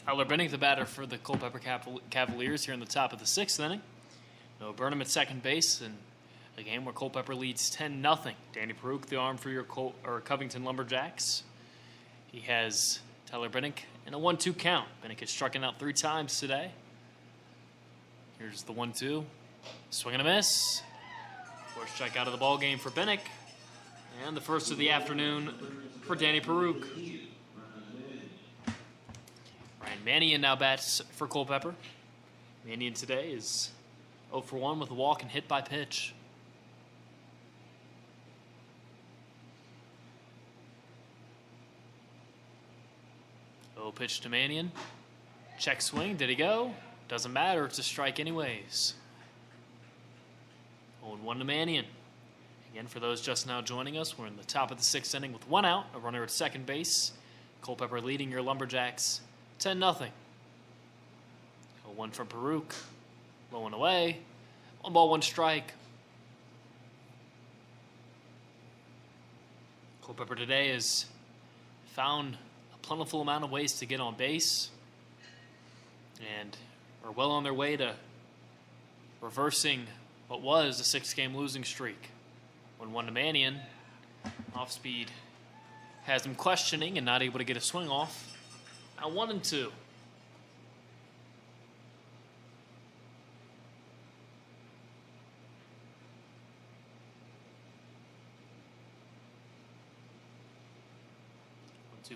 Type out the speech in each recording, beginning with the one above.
Tyler Benning, the batter for the Culpeper Cavaliers here in the top of the sixth inning. Noah Burnham at second base in a game where Culpeper leads 10-0. Danny Peruke, the arm for your Covington Lumberjacks. He has Tyler Benning in a 1-2 count. Benning has struck out 3 times today. Here's the 1-2. Swing and a miss. First strikeout of the ball game for Benning. And the first of the afternoon for Danny Peruke. Ryan Mannion now bats for Culpeper. Mannion today is 0 for 1 with a walk and hit by pitch. Oh, pitch to Mannion. Check swing. Did he go? Doesn't matter. It's a strike anyways. 0-1 to Mannion. Again, for those just now joining us, we're in the top of the sixth inning with 1 out, a runner at second base. Culpeper leading your Lumberjacks 10-0. 0-1 from Peruke. Low and away. 1 ball, 1 strike. Culpeper today has found a plentiful amount of ways to get on base and are well on their way to reversing what was a 6-game losing streak. 1-1 to Mannion. Off speed has him questioning and not able to get a swing off. Now 1-2.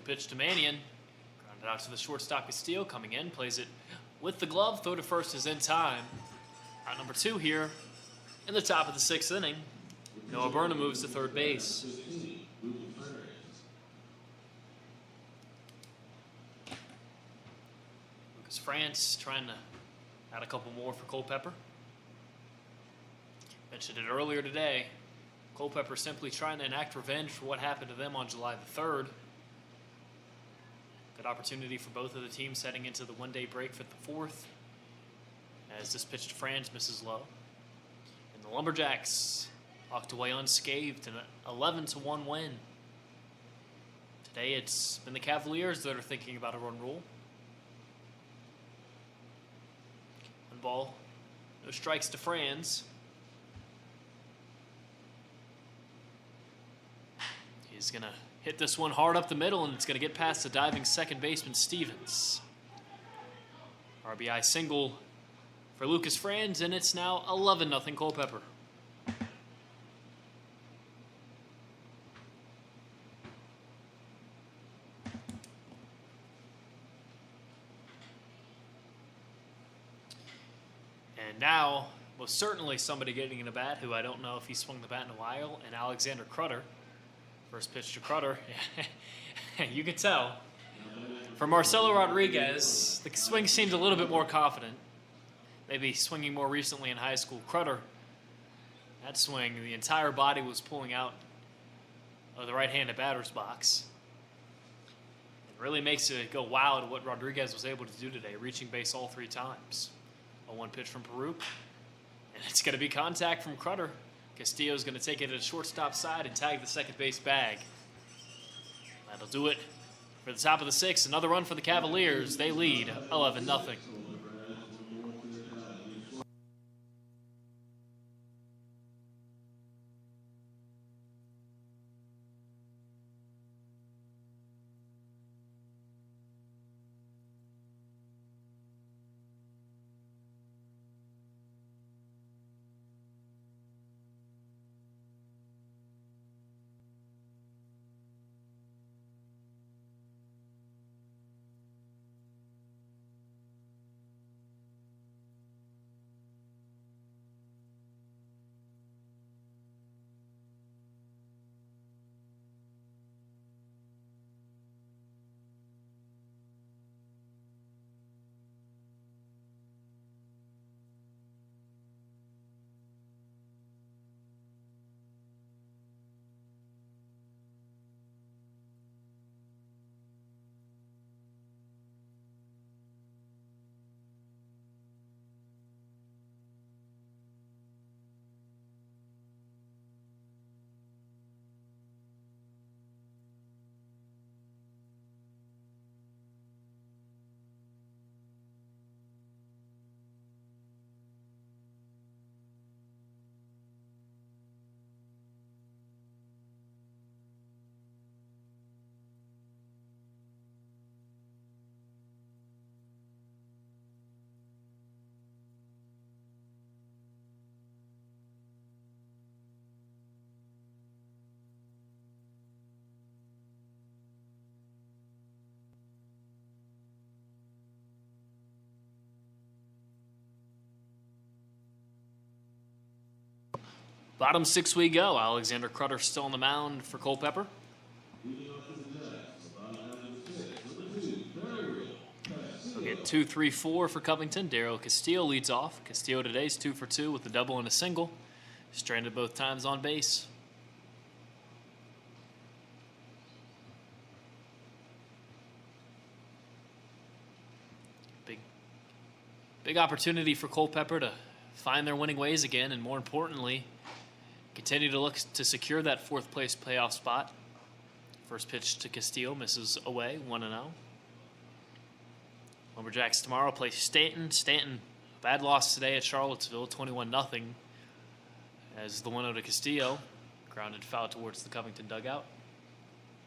Pitch to Mannion. Grounded out to the shortstop Castillo, coming in, plays it with the glove. Throw to first is in time. Out number 2 here in the top of the sixth inning. Noah Burnham moves to third base. Lucas France trying to add a couple more for Culpeper. Mentioned it earlier today. Culpeper simply trying to enact revenge for what happened to them on July the 3rd. Good opportunity for both of the teams heading into the one-day break for the 4th. As this pitch to Franz misses low. And the Lumberjacks walked away unscathed in an 11-1 win. Today it's been the Cavaliers that are thinking about a run rule. 1 ball, no strikes to Franz. He's going to hit this one hard up the middle, and it's going to get past the diving second baseman Stevens. RBI single for Lucas Franz, and it's now 11-0 Culpeper. And now, most certainly somebody getting in a bat who I don't know if he swung the bat in a while, and Alexander Crutter. First pitch to Crutter. You could tell. For Marcelo Rodriguez, the swing seemed a little bit more confident. Maybe swinging more recently in high school. Crutter, that swing, the entire body was pulling out of the right-handed batter's box. It really makes it go wow to what Rodriguez was able to do today, reaching base all 3 times. A 1 pitch from Peruke, and it's going to be contact from Crutter. Castillo's going to take it to the shortstop side and tag the second base bag. That'll do it for the top of the 6th. Another run for the Cavaliers. They lead 11-0. Bottom 6 we go. Alexander Crutter still on the mound for Culpeper. We'll get 2, 3, 4 for Covington. Daryl Castillo leads off. Castillo today's 2 for 2 with a double and a single. Stranded both times on base. Big opportunity for Culpeper to find their winning ways again, and more importantly, continue to look to secure that 4th place playoff spot. First pitch to Castillo misses away, 1-0. Lumberjacks tomorrow play Stanton. Stanton, bad loss today at Charlottesville, 21-0. As the 1-0 to Castillo, grounded foul towards the Covington dugout.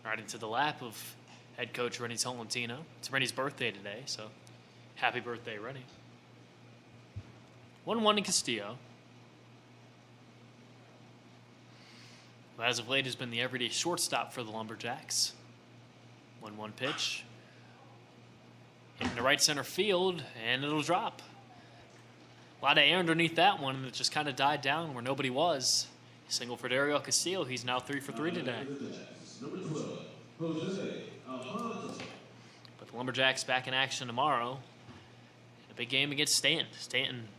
Right into the lap of head coach Rennie Tolentino. It's Rennie's birthday today, so happy birthday, Rennie. 1-1 to Castillo. Who as of late has been the everyday shortstop for the Lumberjacks. 1-1 pitch. Hitting the right center field, and it'll drop. A lot of air underneath that one, and it just kind of died down where nobody was. Single for Daryl Castillo. He's now 3 for 3 today. But the Lumberjacks back in action tomorrow. A big game against Stanton. Stanton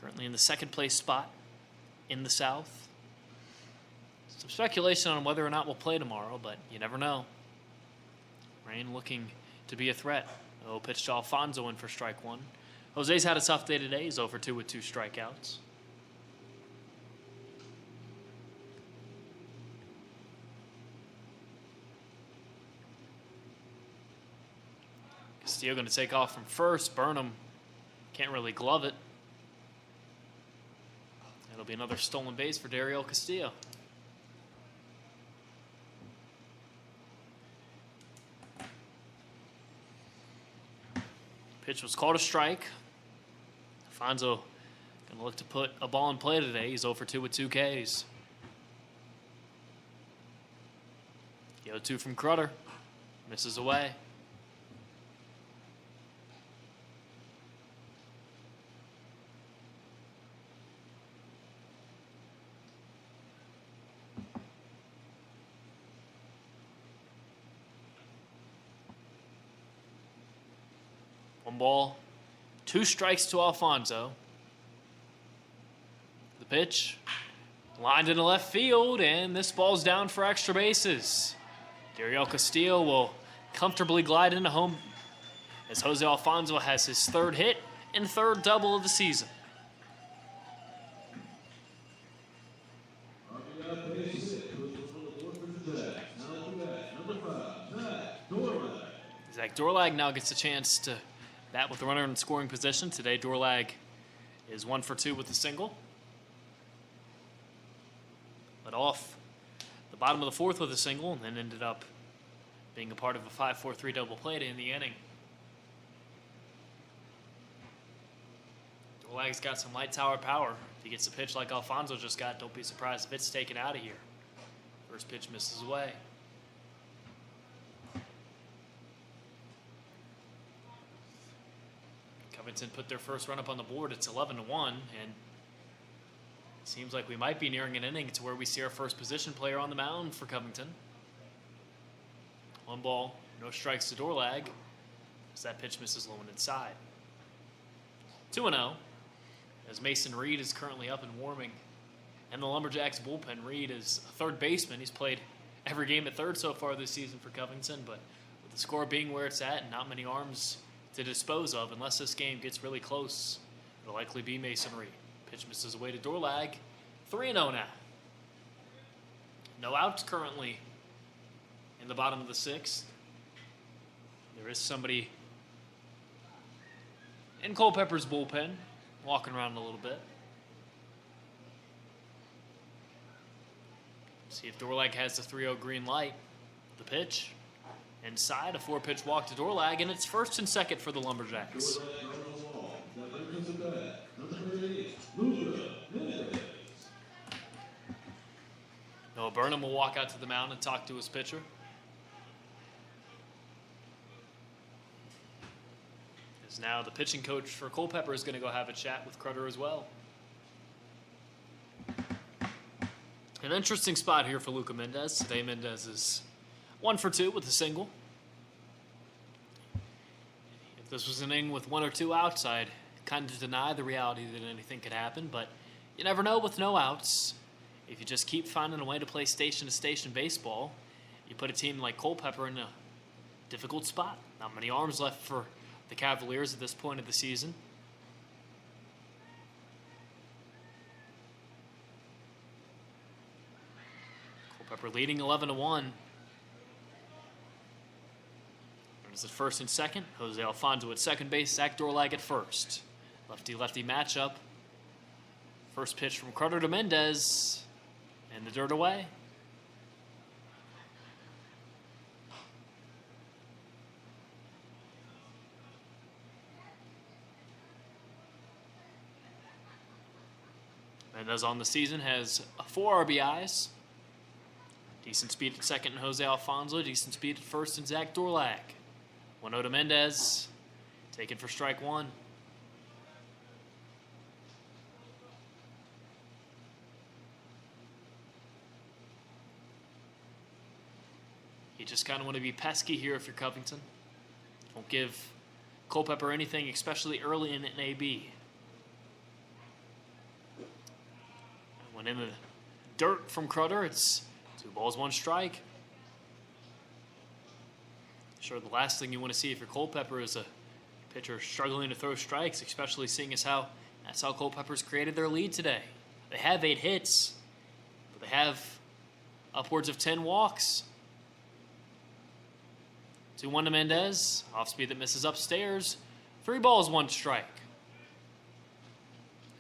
currently in the 2nd place spot in the South. Some speculation on whether or not we'll play tomorrow, but you never know. Rain looking to be a threat. Oh, pitch to Alfonso in for strike 1. Jose's had a tough day today. He's 0 for 2 with 2 strikeouts. Castillo going to take off from first. Burnham can't really glove it. It'll be another stolen base for Daryl Castillo. Pitch was called a strike. Alfonso going to look to put a ball in play today. He's 0 for 2 with 2 Ks. The 0-2 from Crutter. Misses away. One ball, 2 strikes to Alfonso. The pitch, lined into left field, and this ball's down for extra bases. Daryl Castillo will comfortably glide into home as Jose Alfonso has his 3rd hit and 3rd double of the season. Zach Dorlag now gets a chance to bat with the runner in scoring position. Today, Dorlag is 1 for 2 with a single. Led off the bottom of the 4th with a single, and then ended up being a part of a 5-4-3 double play to end the inning. Dorlag's got some light tower power. If he gets a pitch like Alfonso just got, don't be surprised if it's taken out of here. First pitch misses away. Covington put their first run up on the board. It's 11-1, and it seems like we might be nearing an inning to where we see our first position player on the mound for Covington. 1 ball, no strikes to Dorlag, as that pitch misses low and inside. 2-0, as Mason Reed is currently up and warming. And the Lumberjacks bullpen, Reed is a 3rd baseman. He's played every game at 3rd so far this season for Covington, but with the score being where it's at and not many arms to dispose of, unless this game gets really close, it'll likely be Mason Reed. Pitch misses away to Dorlag. 3-0 now. No outs currently in the bottom of the 6th. There is somebody in Culpeper's bullpen walking around a little bit. See if Dorlag has the 3-0 green light. The pitch. Inside, a 4-pitch walk to Dorlag, and it's 1st and 2nd for the Lumberjacks. Noah Burnham will walk out to the mound and talk to his pitcher. As now the pitching coach for Culpeper is going to go have a chat with Crutter as well. An interesting spot here for Luka Mendez. Today Mendez is 1 for 2 with a single. If this was an inning with 1 or 2 outs, I'd kind of deny the reality that anything could happen, but you never know with no outs. If you just keep finding a way to play station-to-station baseball, you put a team like Culpeper in a difficult spot. Not many arms left for the Cavaliers at this point of the season. Culpeper leading 11-1. Runners at first and second. Jose Alfonso at second base. Zach Dorlag at first. Lefty-lefty matchup. First pitch from Crutter to Mendez. And the dirt away. Mendez on the season has 4 RBIs. Decent speed at second in Jose Alfonso. Decent speed at first in Zach Dorlag. 1-0 to Mendez. Taken for strike 1. You just kind of want to be pesky here if you're Covington. Don't give Culpeper anything, especially early in an AB. When in the dirt from Crutter, it's 2 balls, 1 strike. Sure, the last thing you want to see if you're Culpeper is a pitcher struggling to throw strikes, especially seeing as how that's how Culpeper's created their lead today. They have 8 hits, but they have upwards of 10 walks. 2-1 to Mendez. Off speed that misses upstairs. 3 balls, 1 strike.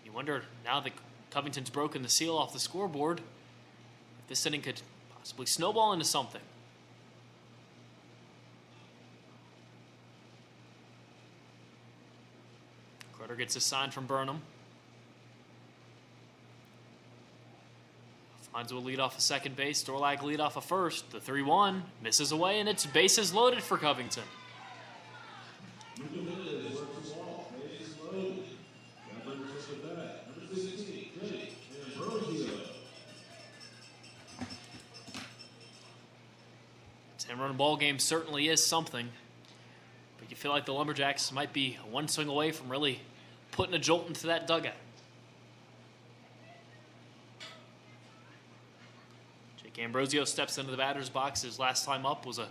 You wonder, now that Covington's broken the seal off the scoreboard, if this inning could possibly snowball into something. Crutter gets a sign from Burnham. Alfonso will lead off a second base. Dorlag lead off a first. The 3-1 misses away, and it's bases loaded for Covington. A 10-run ball game certainly is something, but you feel like the Lumberjacks might be 1 swing away from really putting a jolt into that dugout. Ambrosio steps into the batter's box. His last time up was a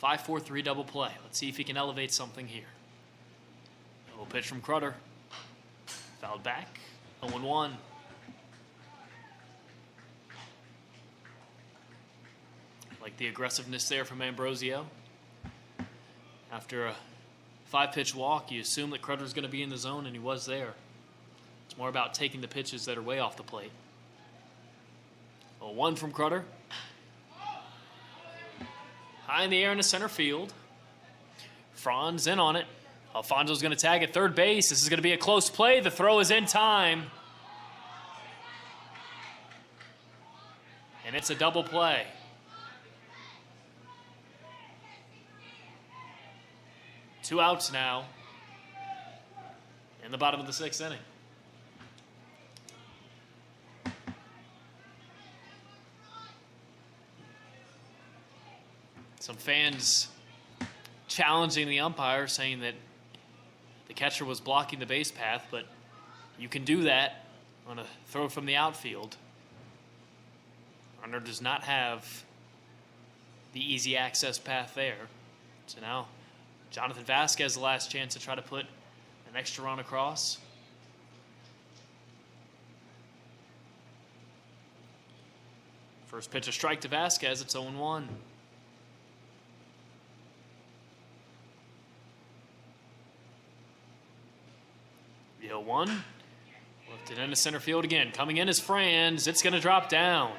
5-4-3 double play. Let's see if he can elevate something here. A little pitch from Crutter. Fouled back. 0-1. Like the aggressiveness there from Ambrosio. After a 5-pitch walk, you assume that Crutter's going to be in the zone, and he was there. It's more about taking the pitches that are way off the plate. 0-1 from Crutter. High in the air in the center field. Franz in on it. Alfonso's going to tag at third base. This is going to be a close play. The throw is in time. And it's a double play. Two outs now in the bottom of the 6th inning. Some fans challenging the umpire, saying that the catcher was blocking the base path, but you can do that on a throw from the outfield. Runner does not have the easy access path there. So now Jonathan Vasquez the last chance to try to put an extra run across. First pitch a strike to Vasquez. It's 0-1. The 0-1. Lifted into center field again. Coming in is Franz. It's going to drop down.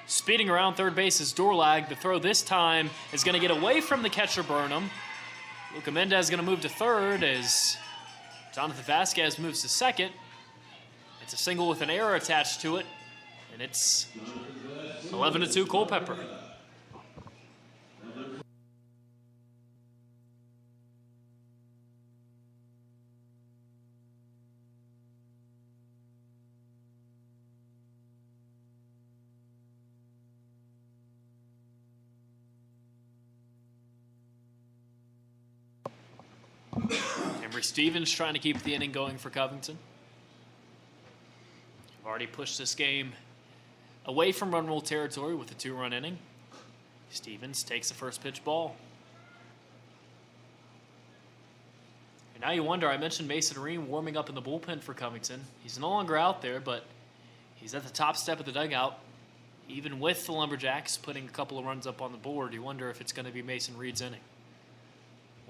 Speeding around third base is Dorlag. The throw this time is going to get away from the catcher Burnham. Luka Mendez is going to move to third as Jonathan Vasquez moves to second. It's a single with an error attached to it, and it's 11-2 Culpeper. Emery Stevens trying to keep the inning going for Covington. Already pushed this game away from run rule territory with a 2-run inning. Stevens takes the first pitch ball. And now you wonder, I mentioned Mason Ream warming up in the bullpen for Covington. He's no longer out there, but he's at the top step of the dugout. Even with the Lumberjacks putting a couple of runs up on the board, you wonder if it's going to be Mason Reed's inning.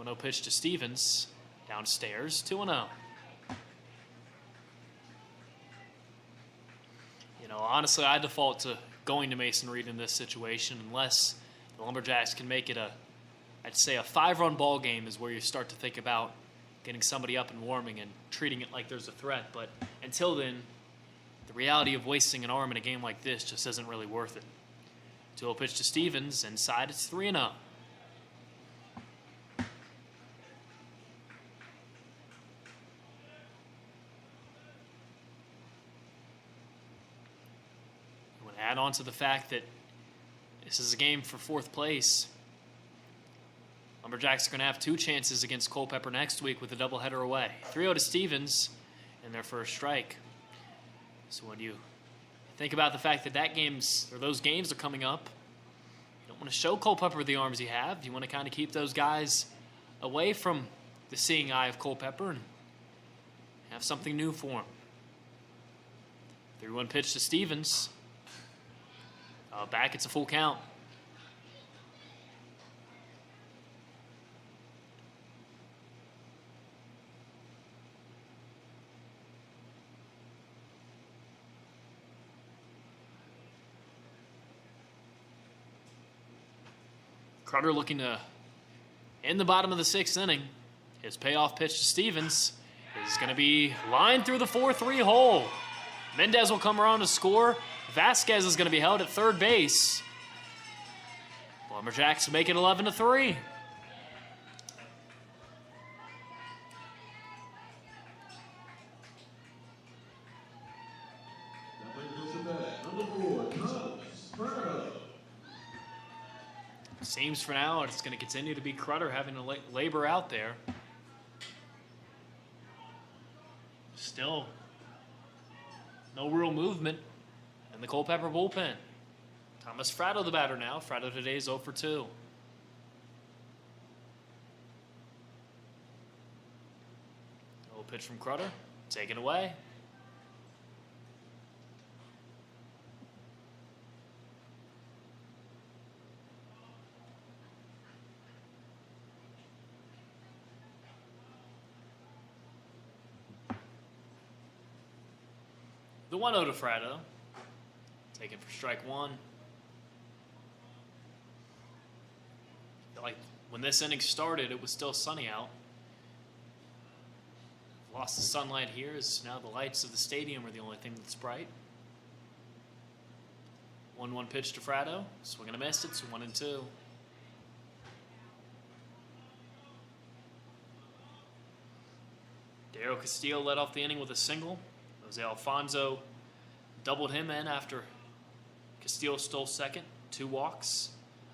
1-0 pitch to Stevens. Downstairs, 2-0. You know, honestly, I default to going to Mason Reed in this situation unless the Lumberjacks can make it I'd say a 5-run ball game is where you start to think about getting somebody up and warming and treating it like there's a threat. But until then, the reality of wasting an arm in a game like this just isn't really worth it. 2-0 pitch to Stevens. Inside, it's 3-0. Add on to the fact that this is a game for 4th place. Lumberjacks are going to have 2 chances against Culpeper next week with a doubleheader away. 3-0 to Stevens in their first strike. So when you think about the fact that those games are coming up, you don't want to show Culpeper the arms you have. You want to kind of keep those guys away from the seeing eye of Culpeper and have something new for them. 3-1 pitch to Stevens. Back, it's a full count. Crowder looking to end the bottom of the 6th inning. His payoff pitch to Stevens is going to be lined through the 4-3 hole. Mendez will come around to score. Vasquez is going to be held at third base. Lumberjacks make it 11-3. Seems for now it's going to continue to be Crowder having to labor out there. Still, no real movement in the Culpeper bullpen. Thomas Fratto the batter now. Fratto today is 0 for 2. Little pitch from Crowder. Taken away. The 1-0 to Fratto. Taken for strike 1. Feel like when this inning started, it was still sunny out. Lost the sunlight here as now the lights of the stadium are the only thing that's bright. 1-1 pitch to Fratto. Swing and a miss. It's 1-2. Daryl Castillo led off the inning with a single. Jose Alfonso doubled him in after Castillo stole second. 2 walks,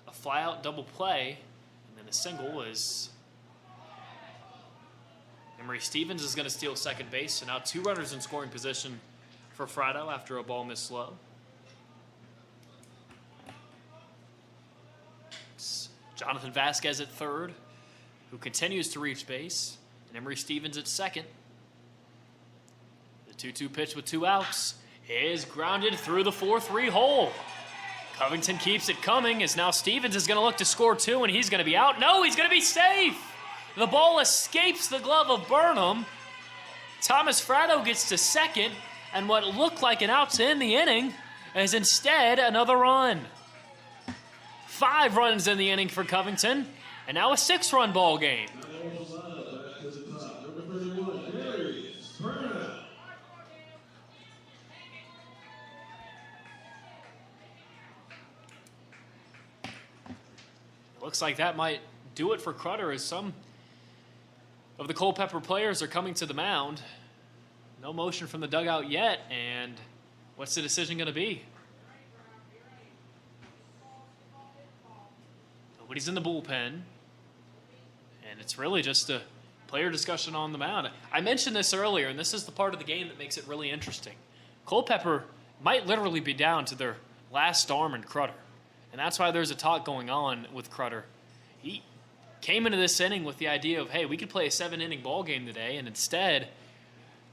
a flyout double play, and then a single is Emery Stevens is going to steal second base. So now 2 runners in scoring position for Fratto after a ball missed low. It's Jonathan Vasquez at third, who continues to reach base, and Emery Stevens at second. 2-2 pitch with 2 outs is grounded through the 4-3 hole. Covington keeps it coming as now Stevens is going to look to score 2 and he's going to be out. No, he's going to be safe. The ball escapes the glove of Burnham. Thomas Fratto gets to second, and what looked like an out to end the inning is instead another run. 5 runs in the inning for Covington, and now a 6-run ball game. Looks like that might do it for Crowder as some of the Culpeper players are coming to the mound. No motion from the dugout yet, and what's the decision going to be? Nobody's in the bullpen, and it's really just a Player discussion on the mound. I mentioned this earlier, and this is the part of the game that makes it really interesting. Culpeper might literally be down to their last arm in Crutter. And that's why there's a talk going on with Crutter. He came into this inning with the idea of, hey, we could play a 7-inning ball game today, and instead,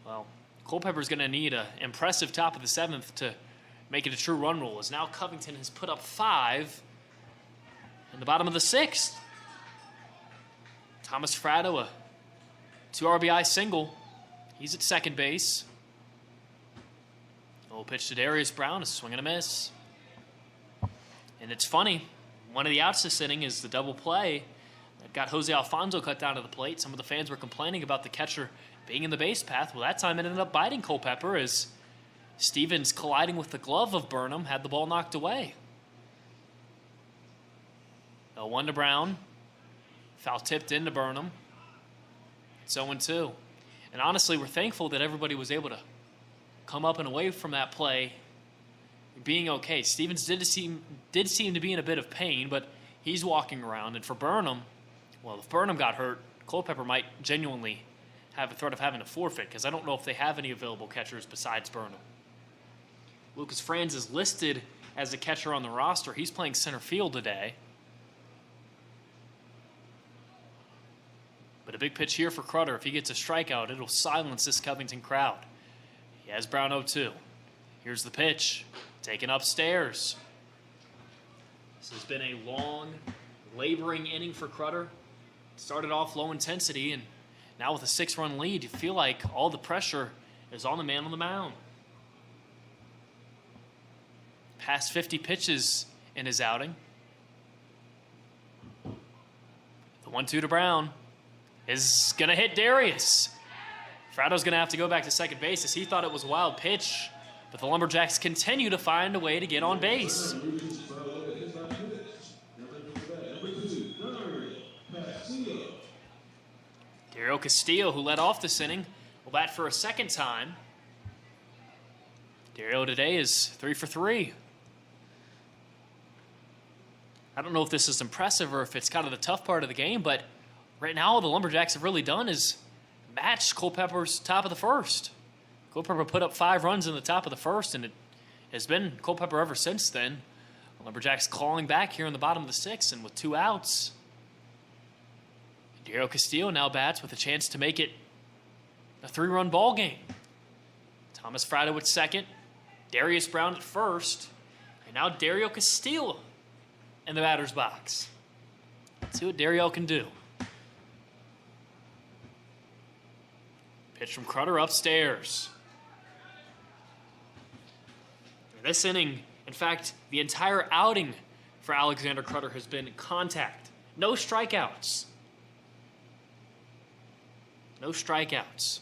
well, Culpeper's going to need an impressive top of the 7th to make it a true run rule, as now Covington has put up 5 in the bottom of the 6th. Thomas Fratto, a 2 RBI single. He's at second base. Little pitch to Darius Brown, a swing and a miss. And it's funny, one of the outs this inning is the double play that got Jose Alfonso cut down to the plate. Some of the fans were complaining about the catcher being in the base path. Well, that time it ended up biting Culpeper as Stevens, colliding with the glove of Burnham, had the ball knocked away. 0-1 to Brown. Foul tipped into Burnham. It's 0-2. And honestly, we're thankful that everybody was able to come up and away from that play being okay. Stevens did seem to be in a bit of pain, but he's walking around. And for Burnham, well, if Burnham got hurt, Culpeper might genuinely have a threat of having to forfeit, because I don't know if they have any available catchers besides Burnham. Lucas Franz is listed as a catcher on the roster. He's playing center field today. But a big pitch here for Crutter. If he gets a strikeout, it'll silence this Covington crowd. He has Brown 0-2. Here's the pitch. Taken upstairs. This has been a long, laboring inning for Crutter. Started off low intensity, and now with a 6-run lead, you feel like all the pressure is on the man on the mound. Past 50 pitches in his outing. The 1-2 to Brown is going to hit Darius. Fratto's going to have to go back to second base as he thought it was a wild pitch, but the Lumberjacks continue to find a way to get on base. Dario Castillo, who led off this inning, will bat for a second time. Dario today is 3 for 3. I don't know if this is impressive or if it's kind of the tough part of the game, but right now all the Lumberjacks have really done is match Culpeper's top of the first. Culpeper put up 5 runs in the top of the first, and it has been Culpeper ever since then. The Lumberjacks clawing back here in the bottom of the 6th, and with 2 outs, Dario Castillo now bats with a chance to make it a 3-run ball game. Thomas Fratto at second, Darius Brown at first, and now Dario Castillo in the batter's box. Let's see what Dario can do. Pitch from Crutter upstairs. In this inning, in fact, the entire outing for Alexander Crutter has been contact. No strikeouts. No strikeouts.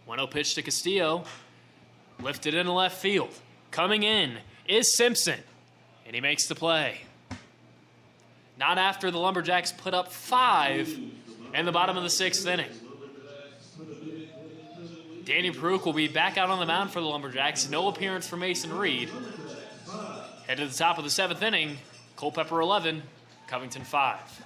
1-0 pitch to Castillo. Lifted into left field. Coming in is Simpson. And he makes the play. Not after the Lumberjacks put up 5 in the bottom of the 6th inning. Danny Peruk will be back out on the mound for the Lumberjacks. No appearance for Mason Reed. Head to the top of the 7th inning. Culpeper 11, Covington 5.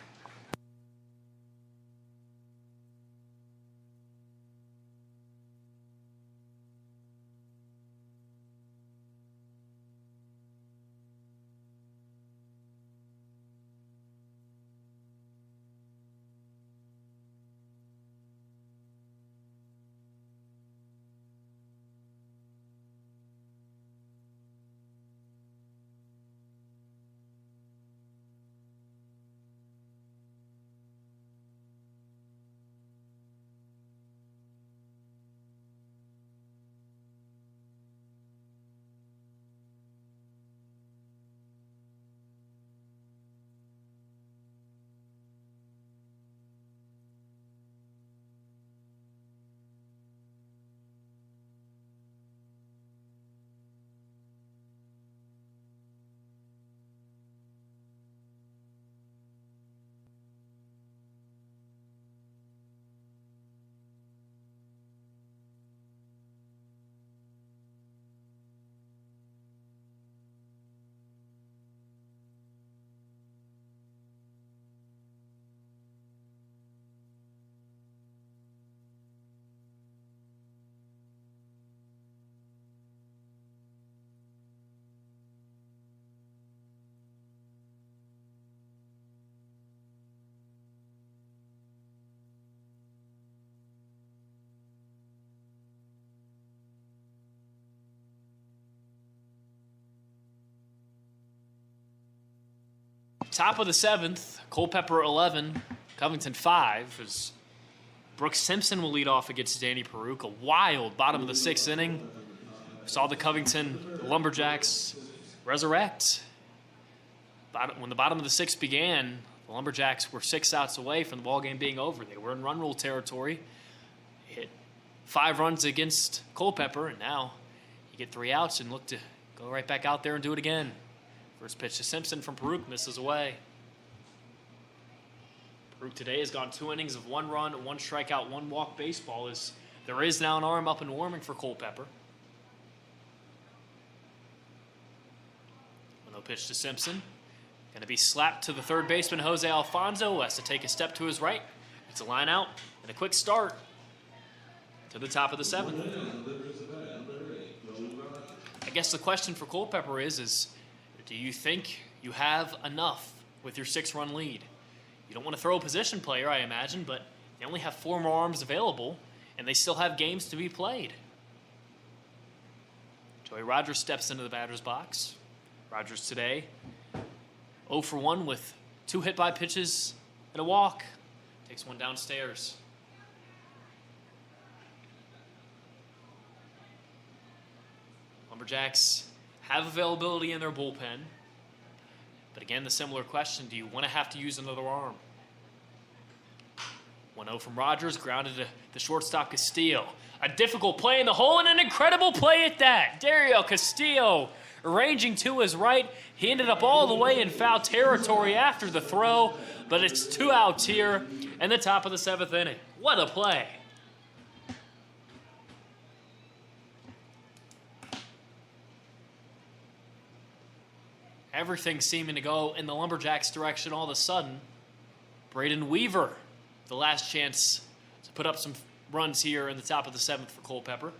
Top of the 7th, Culpeper 11, Covington 5. As Brooks Simpson will lead off against Danny Peruke. A wild bottom of the 6th inning. Saw the Covington Lumberjacks resurrect. When the bottom of the 6th began, the Lumberjacks were 6 outs away from the ballgame being over. They were in run rule territory. Hit 5 runs against Culpeper, and now you get 3 outs and look to go right back out there and do it again. First pitch to Simpson from Peruke, misses away. Peruke today has gone 2 innings of 1 run, 1 strikeout, 1 walk baseball, as there is now an arm up and warming for Culpeper. 1-0 pitch to Simpson. Going to be slapped to the third baseman, Jose Alfonso, who has to take a step to his right. It's a line out and a quick start to the top of the 7th. I guess the question for Culpeper is do you think you have enough with your 6-run lead? You don't want to throw a position player, I imagine, but they only have 4 more arms available, and they still have games to be played. Joey Rogers steps into the batter's box. Rogers today 0 for 1 with 2 hit by pitches and a walk. Takes 1 downstairs. Lumberjacks have availability in their bullpen. But again, the similar question, do you want to have to use another arm? 1-0 from Rogers, grounded to the shortstop Castillo. A difficult play in the hole and an incredible play at that. Dario Castillo arranging to his right. He ended up all the way in foul territory after the throw, but it's 2 outs here in the top of the 7th inning. What a play. Everything seeming to go in the Lumberjacks' direction all of a sudden. Braden Weaver, the last chance to put up some runs here in the top of the 7th for Culpeper.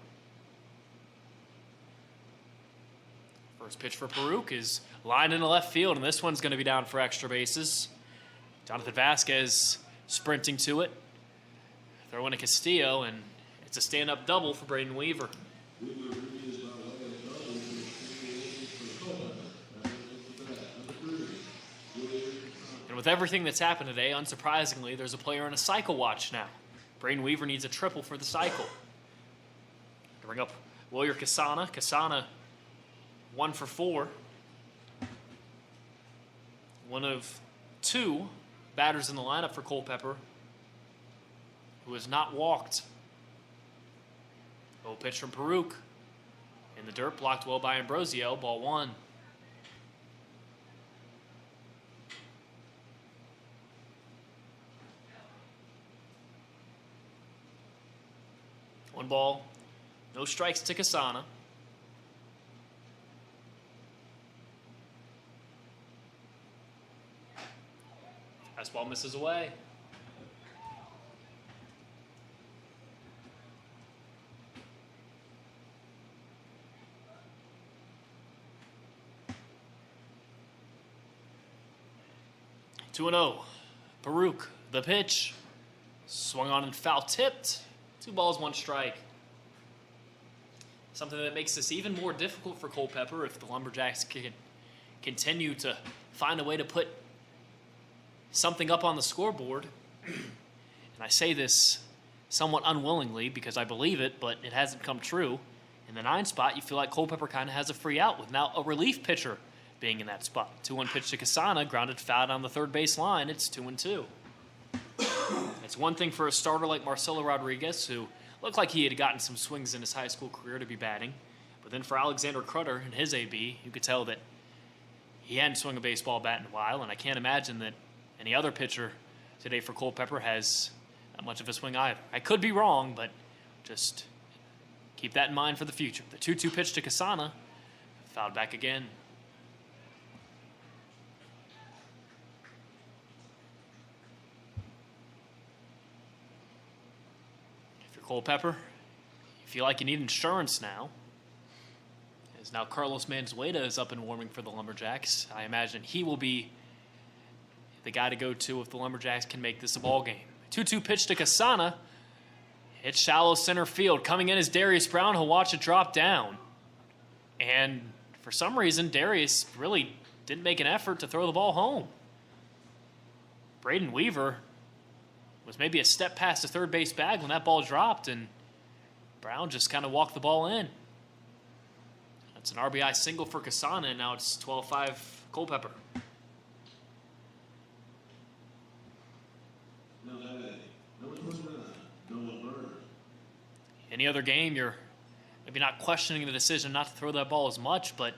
First pitch for Peruke is lined into left field, and this one's going to be down for extra bases. Jonathan Vasquez sprinting to it. Throwing to Castillo, and it's a stand-up double for Braden Weaver. And with everything that's happened today, unsurprisingly, there's a player on a cycle watch now. Braden Weaver needs a triple for the cycle. To bring up Wilyer Casana. Casana 1 for 4. One of 2 batters in the lineup for Culpeper who has not walked. Low pitch from Peruke. In the dirt, blocked well by Ambrosio. Ball 1. One ball, no strikes to Casana. Fastball misses away. Two and 0. Peruke, the pitch. Swung on and foul tipped. 2 balls, 1 strike. Something that makes this even more difficult for Culpeper if the Lumberjacks can continue to find a way to put something up on the scoreboard. And I say this somewhat unwillingly because I believe it, but it hasn't come true. In the 9 spot, you feel like Culpeper kind of has a free out with now a relief pitcher being in that spot. 2-1 pitch to Casana, grounded foul down the third base line. It's 2-2. It's one thing for a starter like Marcelo Rodriguez, who looked like he had gotten some swings in his high school career to be batting. But then for Alexander Crutter in his AB, you could tell that he hadn't swung a baseball bat in a while, and I can't imagine that any other pitcher today for Culpeper has that much of a swing either. I could be wrong, but just keep that in mind for the future. The 2-2 pitch to Casana, fouled back again. Culpeper, you feel like you need insurance now. As now Carlos Manzueta is up and warming for the Lumberjacks. I imagine he will be the guy to go to if the Lumberjacks can make this a ball game. 2-2 pitch to Casana. Hits shallow center field. Coming in is Darius Brown. He'll watch it drop down. And for some reason, Darius really didn't make an effort to throw the ball home. Braden Weaver was maybe a step past the third base bag when that ball dropped, and Brown just kind of walked the ball in. That's an RBI single for Casana, and now it's 12-5 Culpeper. Any other game, you're maybe not questioning the decision not to throw that ball as much, but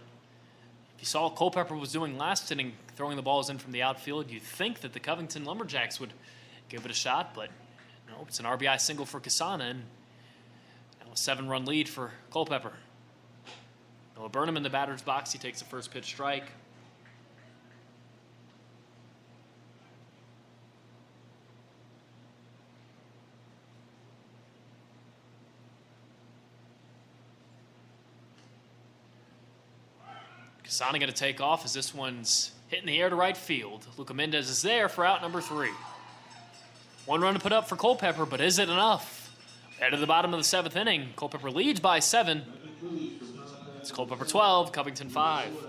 if you saw what Culpeper was doing last inning, throwing the balls in from the outfield, you'd think that the Covington Lumberjacks would give it a shot, but no, it's an RBI single for Casana, and a 7-run lead for Culpeper. Noah Burnham in the batter's box. He takes the first pitch strike. Casana going to take off as this one's hitting the air to right field. Luca Mendez is there for out number 3. 1 run to put up for Culpeper, but is it enough? Head to the bottom of the 7th inning. Culpeper leads by 7. It's Culpeper 12, Covington 5.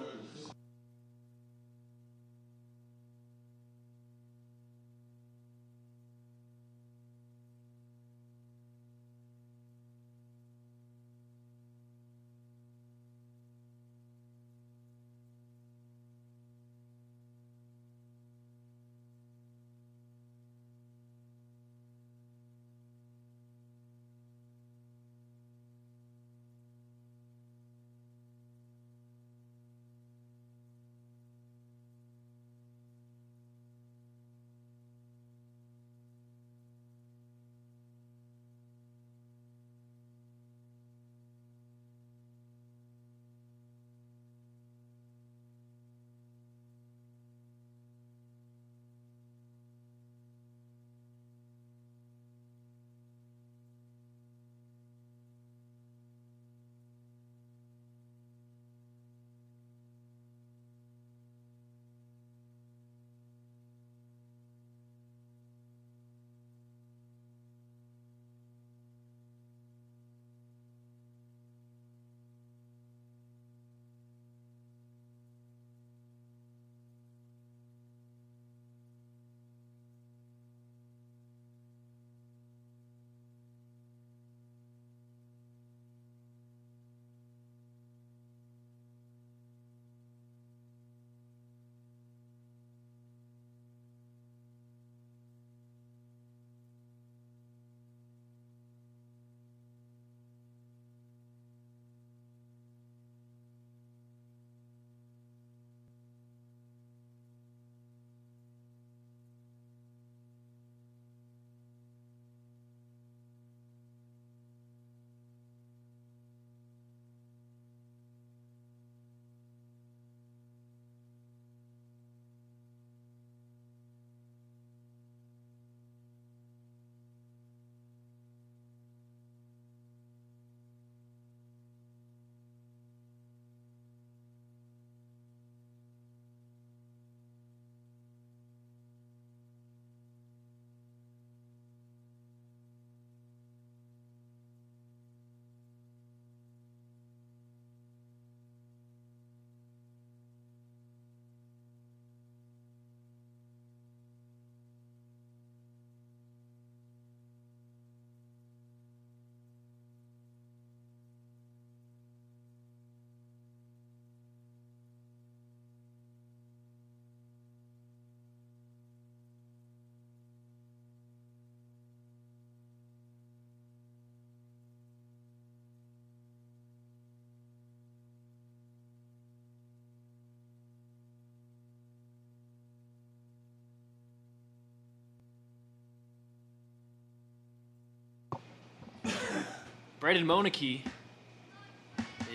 Braden Moneke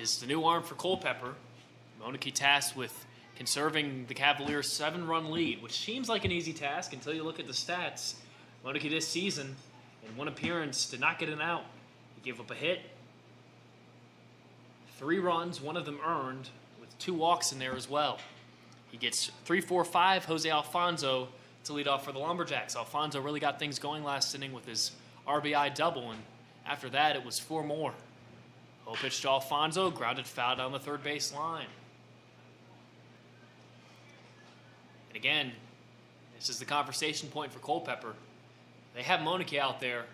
is the new arm for Culpeper. Moneke tasked with conserving the Cavaliers' 7-run lead, which seems like an easy task until you look at the stats. Moneke this season, in 1 appearance, did not get an out. He gave up a hit, 3 runs, 1 of them earned, with 2 walks in there as well. He gets 3-4-5 Jose Alfonso to lead off for the Lumberjacks. Alfonso really got things going last inning with his RBI double, and after that, it was 4 more. Low pitch to Alfonso, grounded foul down the third base line. And again, This is the conversation point for Culpeper. They have Monike out there,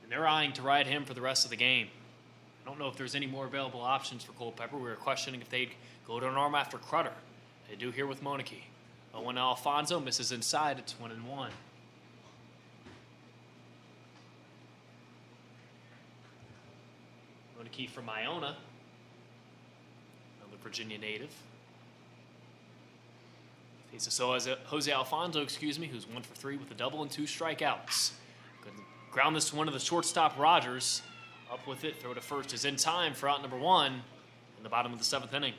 and they're eyeing to ride him for the rest of the game. I don't know if there's any more available options for Culpeper. We were questioning if they'd go to an arm after Crutter. They do here with Monike. When Alfonso misses inside, it's 1-1. Monike from Iona, another Virginia native. Faces Jose Alfonso, who's 1 for 3 with a double and 2 strikeouts. Good ground this to one of the shortstop, Rogers. Up with it, throw to first is in time for out number 1 in the bottom of the 7th inning.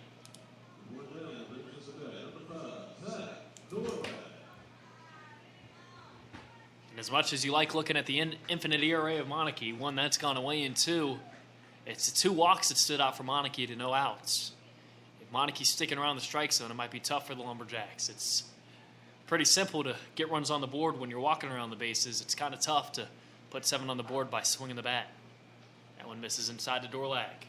And as much as you like looking at the infinite ERA of Monike, 1 that's gone away, and 2, it's the 2 walks that stood out for Monike to no outs. If Monake's sticking around the strike zone, it might be tough for the Lumberjacks. It's pretty simple to get runs on the board when you're walking around the bases. It's kind of tough to put 7 on the board by swinging the bat. That one misses inside the door lag.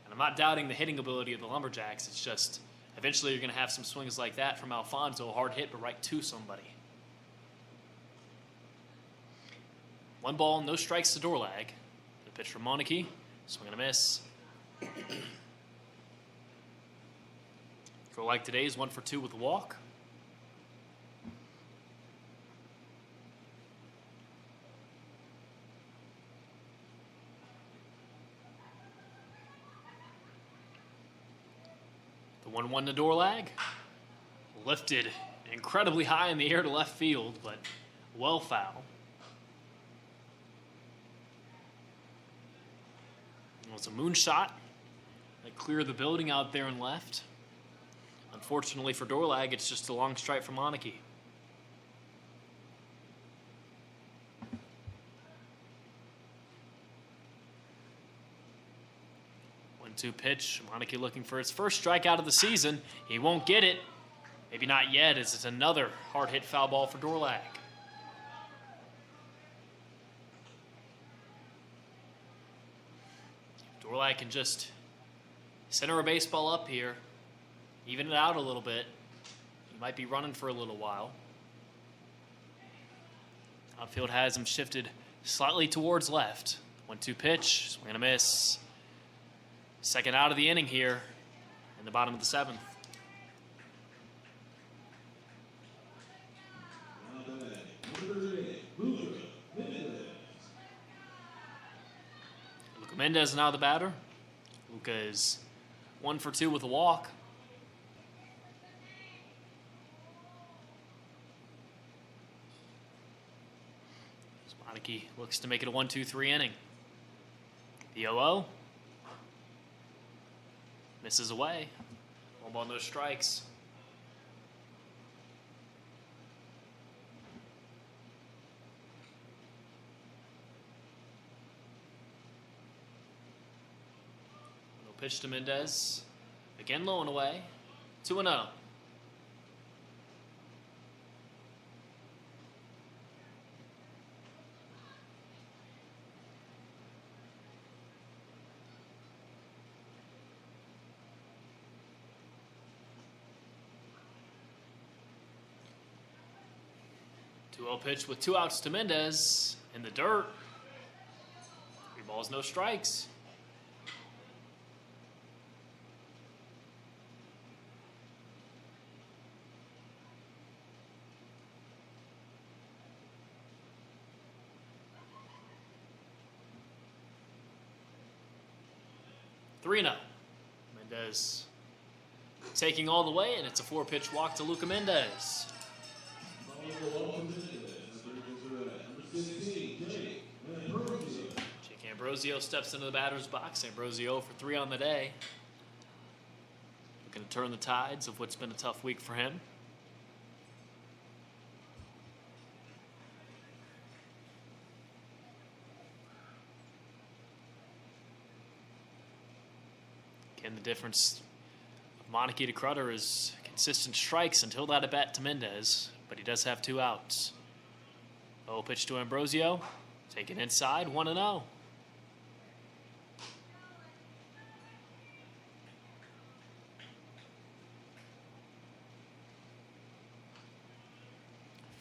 And I'm not doubting the hitting ability of the Lumberjacks. It's just eventually you're going to have some swings like that from Alfonso, a hard hit but right to somebody. 1 ball, no strikes to door lag. The pitch from Monike, swing and a miss. Go like today's 1 for 2 with a walk. The 1-1 to door lag. Lifted incredibly high in the air to left field, but well foul. It was a moonshot that cleared the building out there and left. Unfortunately for Dorlag, it's just a long strike from Monike. One-two pitch. Monike looking for his first strikeout of the season. He won't get it. Maybe not yet, as it's another hard-hit foul ball for Dorlag. Dorlag can just center a baseball up here, even it out a little bit. He might be running for a little while. Outfield has him shifted slightly towards left. 1-2 pitch, swing and a miss. Second out of the inning here in the bottom of the 7th. Luca Mendez now the batter. Luca is 1 for 2 with a walk. Monike looks to make it a 1-2-3 inning. The 0-0. Misses away. 1 ball, no strikes. No pitch to Mendez. Again low and away. 2-0. Pitch with 2 outs to Mendez in the dirt. 3 balls, no strikes. Three-0. Mendez taking all the way, and it's a 4-pitch walk to Luca Mendez. Jake Ambrosio steps into the batter's box. Ambrosio for 3 on the day. Looking to turn the tides of what's been a tough week for him. Again, the difference of Monike to Crutter is consistent strikes until that at bat to Mendez, but he does have 2 outs. Pitch to Ambrosio. Taken inside, 1-0.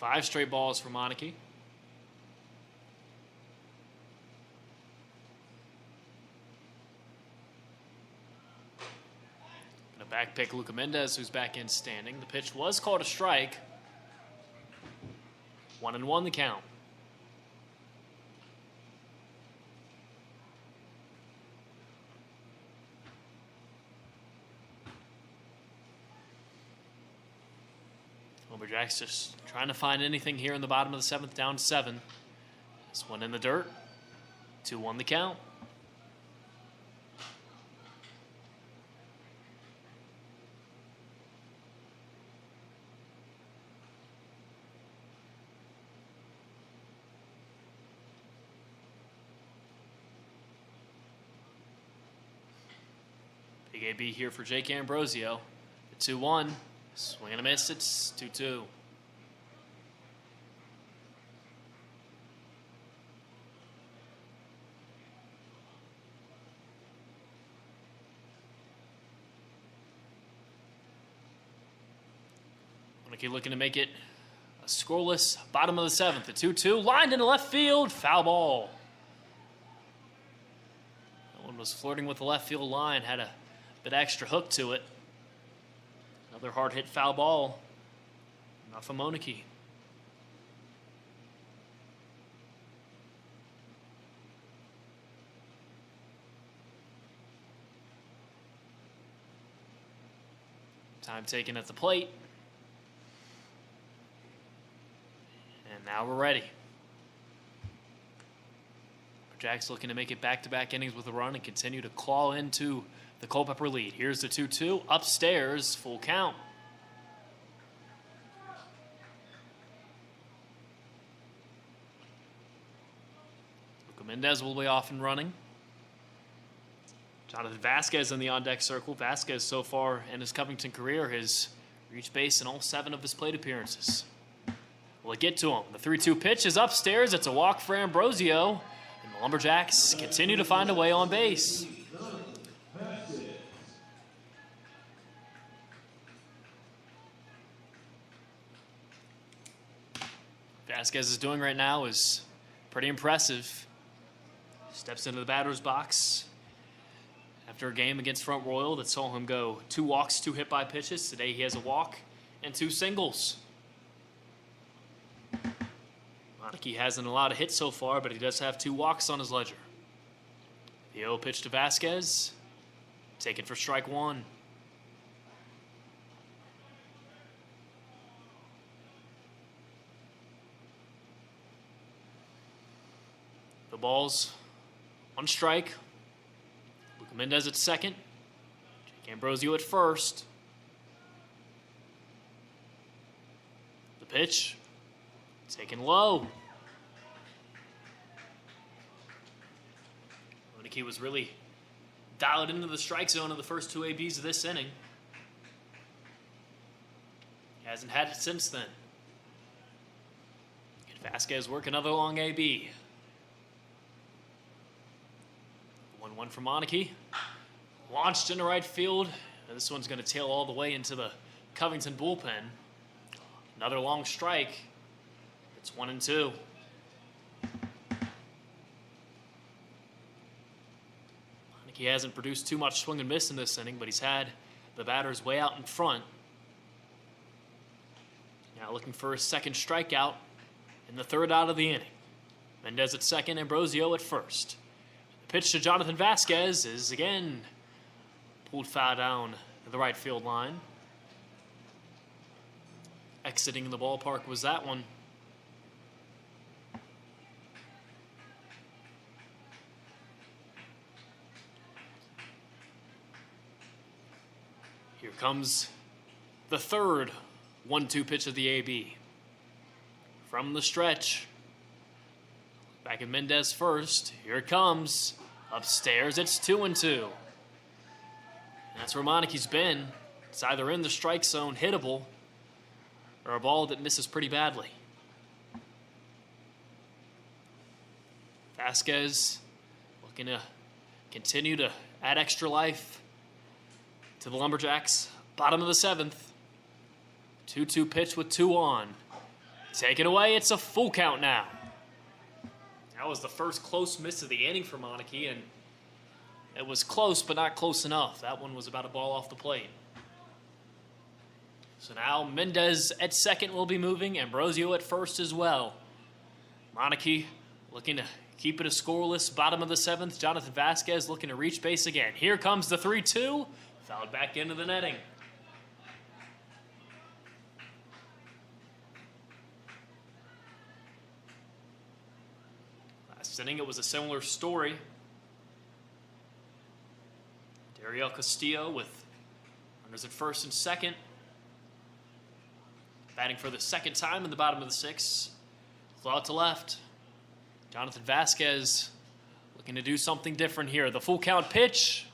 5 straight balls for Monarchy. Gonna back pick Luca Mendez, who's back in standing. The pitch was called a strike. 1-1 the count. Lumberjacks just trying to find anything here in the bottom of the 7th, down 7. This one in the dirt. 2-1 the count. Big AB here for Jake Ambrosio. The 2-1. Swing and a miss. It's 2-2. Monarchy looking to make it a scoreless bottom of the 7th. The 2-2 lined into left field. Foul ball. That one was flirting with the left field line. Had a bit extra hook to it. Another hard hit foul ball. Not for Monarchy. Time taken at the plate. And now we're ready. Jack's looking to make it back-to-back innings with a run and continue to claw into the Culpeper lead. Here's the 2-2. Upstairs, full count. Luca Mendez will be off and running. Jonathan Vasquez in the on-deck circle. Vasquez so far in his Covington career has reached base in all 7 of his plate appearances. Will it get to him? The 3-2 pitch is upstairs. It's a walk for Ambrosio. And the Lumberjacks continue to find a way on base. Vasquez is doing right now is pretty impressive. Steps into the batter's box after a game against Front Royal that saw him go 2 walks, 2 hit by pitches. Today he has a walk and 2 singles. Monarchy hasn't allowed a hit so far, but he does have 2 walks on his ledger. The 0 pitch to Vasquez. Taken for strike 1. The ball's on strike. Luca Mendez at second. Jake Ambrosio at first. The pitch. Taken low. Monarchy was really dialed into the strike zone of the first 2 ABs of this inning. He hasn't had it since then. Get Vasquez work another long AB. 1-1 for Monarchy. Launched into right field. And this one's going to tail all the way into the Covington bullpen. Another long strike. It's 1-2. He hasn't produced too much swing and miss in this inning, but he's had the batters way out in front. Now looking for a second strikeout in the 3rd out of the inning. Mendez at second, Ambrosio at first. The pitch to Jonathan Vasquez is again pulled foul down to the right field line. Exiting the ballpark was that one. Here comes the 3rd 1-2 pitch of the AB. From the stretch. Back in Mendez first. Here it comes. Upstairs, it's 2-2. That's where Monarchy's been. It's either in the strike zone, hittable, or a ball that misses pretty badly. Vasquez looking to continue to add extra life to the Lumberjacks. Bottom of the 7th. 2-2 pitch with 2 on. Take it away. It's a full count now. That was the first close miss of the inning for Monarchy, and it was close, but not close enough. That one was about a ball off the plate. So now Mendez at second will be moving, Ambrosio at first as well. Monarchy looking to keep it a scoreless. Bottom of the seventh, Jonathan Vasquez looking to reach base again. Here comes the 3-2. Fouled back into the netting. Last inning, it was a similar story. Dariel Castillo with runners at first and second. Batting for the second time in the bottom of the sixth. Fly out to left. Jonathan Vasquez looking to do something different here. The full count pitch.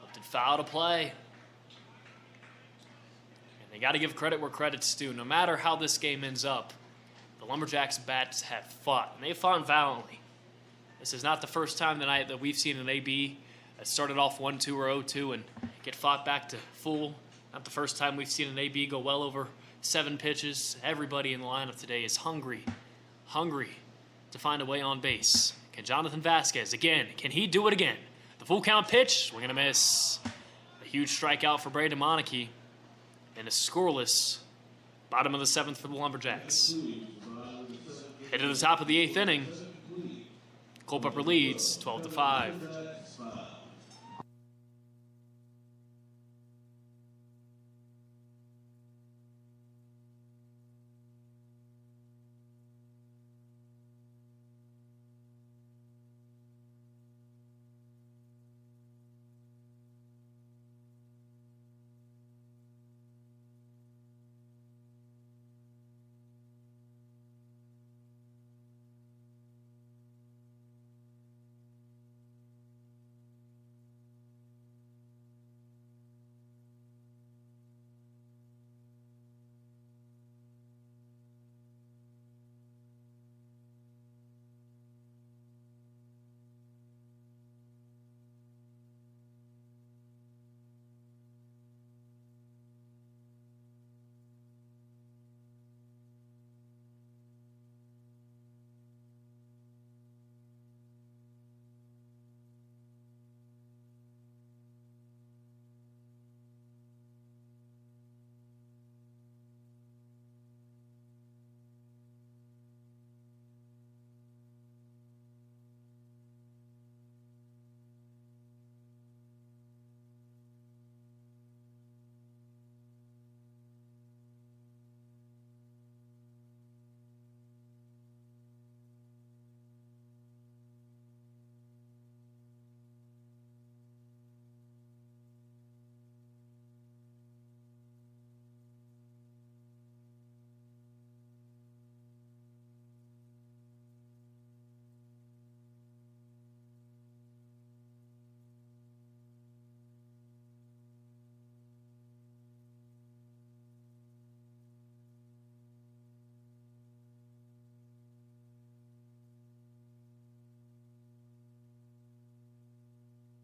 Lifted foul to play. And they got to give credit where credit's due. No matter how this game ends up, the Lumberjacks bats have fought. And they fought valiantly. This is not the first time tonight that we've seen an AB that started off 1-2 or 0-2 and get fought back to full. Not the first time we've seen an AB go well over 7 pitches. Everybody in the lineup today is hungry to find a way on base. Can Jonathan Vasquez, again, can he do it again? The full count pitch, swing and a miss. A huge strikeout for Braden Monarchy. And a scoreless bottom of the seventh for the Lumberjacks. Hit to the top of the eighth inning. Culpeper leads 12-5.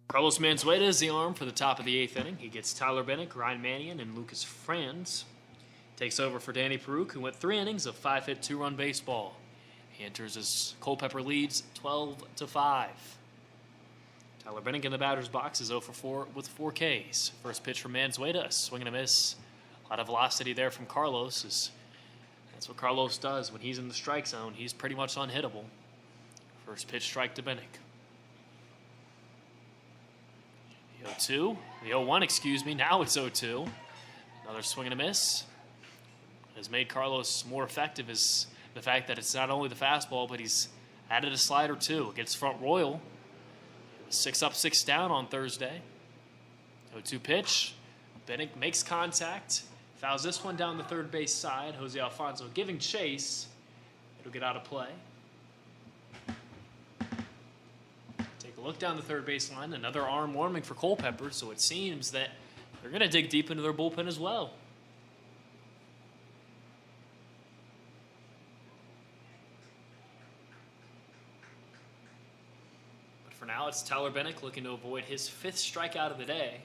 Carlos Manzueta is the arm for the top of the eighth inning. He gets Tyler Bennett, Ryan Mannion, and Lucas Franz. Takes over for Danny Peruke, who went 3 innings of 5-hit, 2-run baseball. He enters as Culpeper leads 12-5. Tyler Bennett in the batter's box is 0 for 4 with 4 Ks. First pitch from Manzueta, a swing and a miss. A lot of velocity there from Carlos. That's what Carlos does when he's in the strike zone. He's pretty much unhittable. First pitch strike to Bennett. The 0-2, the 0-1, excuse me. Now it's 0-2. Another swing and a miss. What has made Carlos more effective is the fact that it's not only the fastball, but he's added a slider too. Against Front Royal. It was 6 up, 6 down on Thursday. 0-2 pitch. Bennett makes contact. Fouls this one down the third base side. Jose Alfonso giving chase. It'll get out of play. Look down the third base line, another arm warming for Culpeper, so it seems that they're going to dig deep into their bullpen as well. But for now, it's Tyler Bennett looking to avoid his 5th strikeout of the day.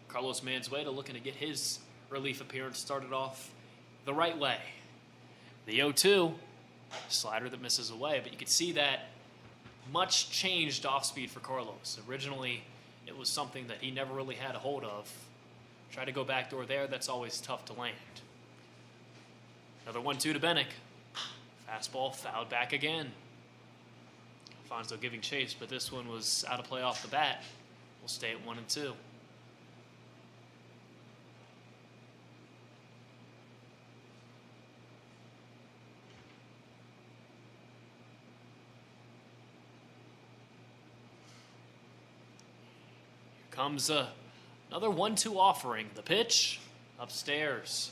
Carlos Manzueta looking to get his relief appearance started off the right way. The 0-2, slider that misses away, but you can see that much changed off speed for Carlos. Originally, it was something that he never really had a hold of. Try to go backdoor there, that's always tough to land. Another 1-2 to Bennick. Fastball fouled back again. Alfonso giving chase, but this one was out of play off the bat. We'll stay at 1-2. Here comes another 1-2 offering. The pitch upstairs.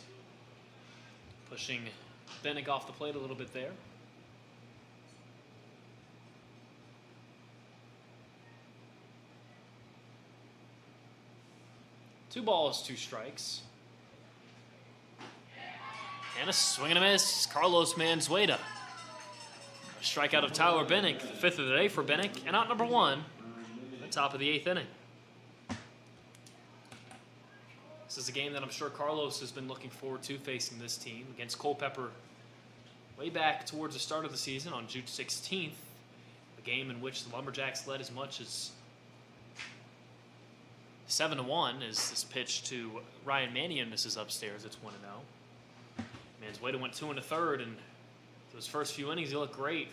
Pushing Bennick off the plate a little bit there. Two balls, two strikes. And a swing and a miss. Carlos Manzueta. A strikeout of Tyler Bennick, the fifth of the day for Bennick, and out number one at the top of the eighth inning. This is a game that I'm sure Carlos has been looking forward to facing this team against Culpeper way back towards the start of the season on June 16th. A game in which the Lumberjacks led as much as 7-1 as this pitch to Ryan Mannion misses upstairs. It's 1-0. Manzueta went 2 1/3, and those first few innings he looked great.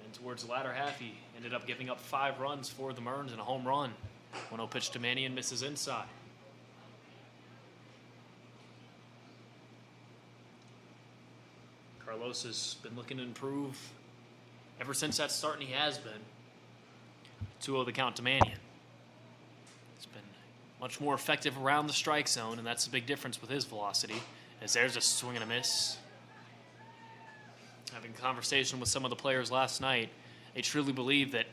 And towards the latter half, he ended up giving up 5 runs for the Merns and a home run. 1-0 pitch to Mannion misses inside. Carlos has been looking to improve ever since that start, and he has been. 2-0 the count to Mannion. He's been much more effective around the strike zone, and that's a big difference with his velocity, as there's a swing and a miss. Having a conversation with some of the players last night, they truly believe that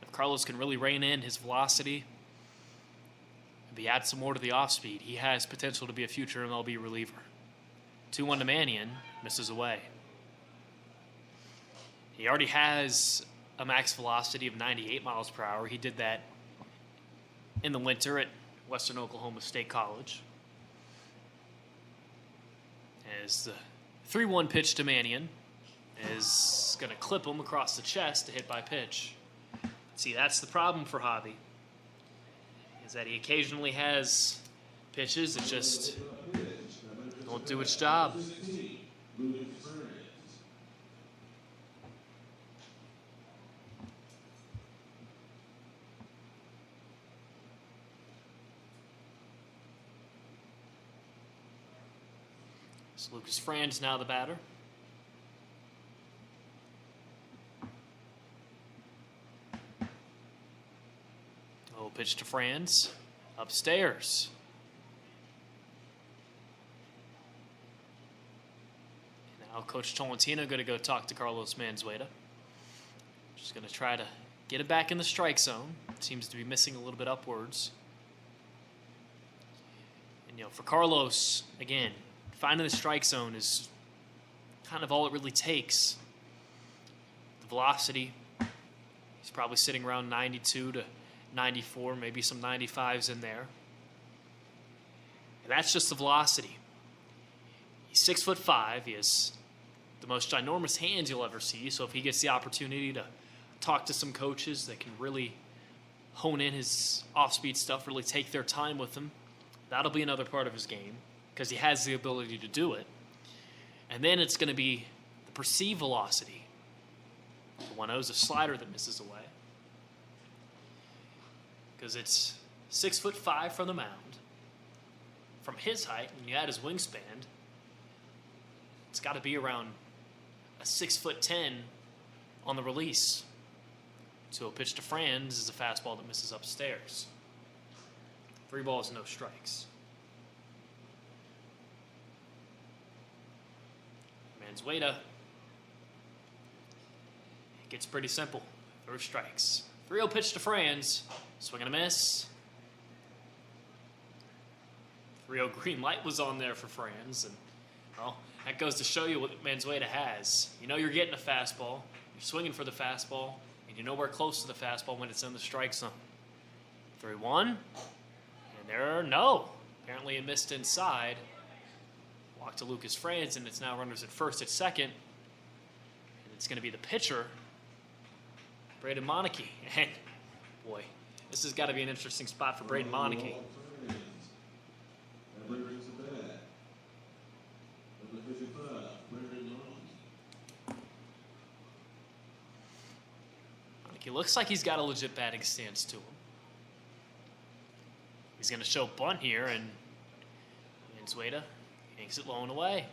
if Carlos can really rein in his velocity, if he adds some more to the off-speed, he has potential to be a future MLB reliever. 2-1 to Mannion, misses away. He already has a max velocity of 98 miles per hour. He did that in the winter at Western Oklahoma State College. As the 3-1 pitch to Mannion is going to clip him across the chest to hit by pitch. See, that's the problem for Javi, is that he occasionally has pitches that just don't do its job. So Lucas Franz now the batter. Oh, pitch to Franz. Upstairs. Now Coach Tolentino going to go talk to Carlos Manzueta. Just going to try to get it back in the strike zone. Seems to be missing a little bit upwards. And, for Carlos, again, finding the strike zone is kind of all it really takes. The velocity, he's probably sitting around 92 to 94, maybe some 95s in there. And that's just the velocity. He's 6'5". He has the most ginormous hands you'll ever see. So if he gets the opportunity to talk to some coaches that can really hone in his off-speed stuff, really take their time with him, that'll be another part of his game, because he has the ability to do it. And then it's going to be the perceived velocity. The 1-0 is a slider that misses away, because it's 6'5" from the mound. From his height, when you add his wingspan, it's got to be around a 6'10" on the release. So a pitch to Franz is a fastball that misses upstairs. 3 balls, no strikes. Manzueta. It gets pretty simple. 3 strikes. 3-0 pitch to Franz. Swing and a miss. 3-0 green light was on there for Franz. And, well, that goes to show you what Manzueta has. You know you're getting a fastball. You're swinging for the fastball. And you know we're close to the fastball when it's in the strike zone. 3-1. And no. Apparently it missed inside. Walk to Lucas Franz, and it's now runners at first, at second. And it's going to be the pitcher, Braden Monike. And, boy, this has got to be an interesting spot for Braden Monike. He looks like he's got a legit batting stance to him. He's going to show bunt here, and Zueda yanks it low and away.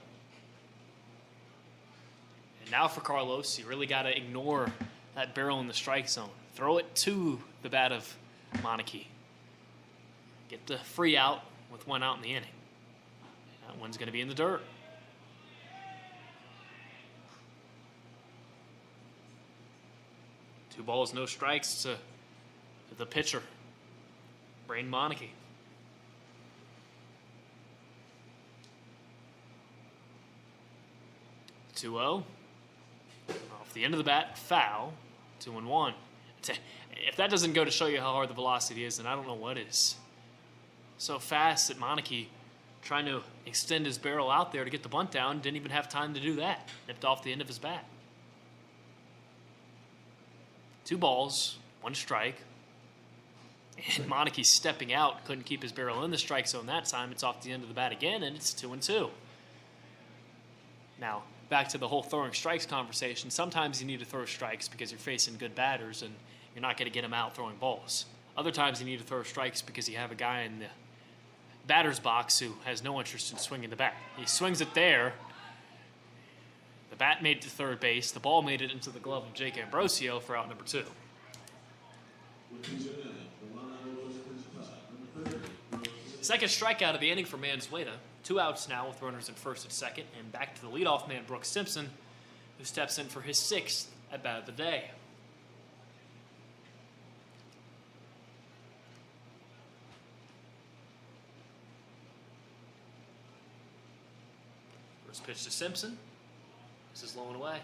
And now for Carlos, you really got to ignore that barrel in the strike zone. Throw it to the bat of Monike. Get the free out with one out in the inning. That one's going to be in the dirt. Two balls, no strikes to the pitcher, Braden Monike. 2-0. Off the end of the bat, foul. 2-1. If that doesn't go to show you how hard the velocity is, then I don't know what is. So fast that Monike, trying to extend his barrel out there to get the bunt down, didn't even have time to do that. Nipped off the end of his bat. 2 balls, 1 strike. And Monique stepping out, couldn't keep his barrel in the strike zone that time. It's off the end of the bat again, and it's 2-2. Now, back to the whole throwing strikes conversation. Sometimes you need to throw strikes because you're facing good batters and you're not going to get them out throwing balls. Other times you need to throw strikes because you have a guy in the batter's box who has no interest in swinging the bat. He swings it there. The bat made it to third base. The ball made it into the glove of Jake Ambrosio for out number 2. Second strikeout of the inning for Manzueta. 2 outs now with runners at first and second. And back to the leadoff man, Brooks Simpson, who steps in for his 6th at bat of the day. First pitch to Simpson. This is low and away.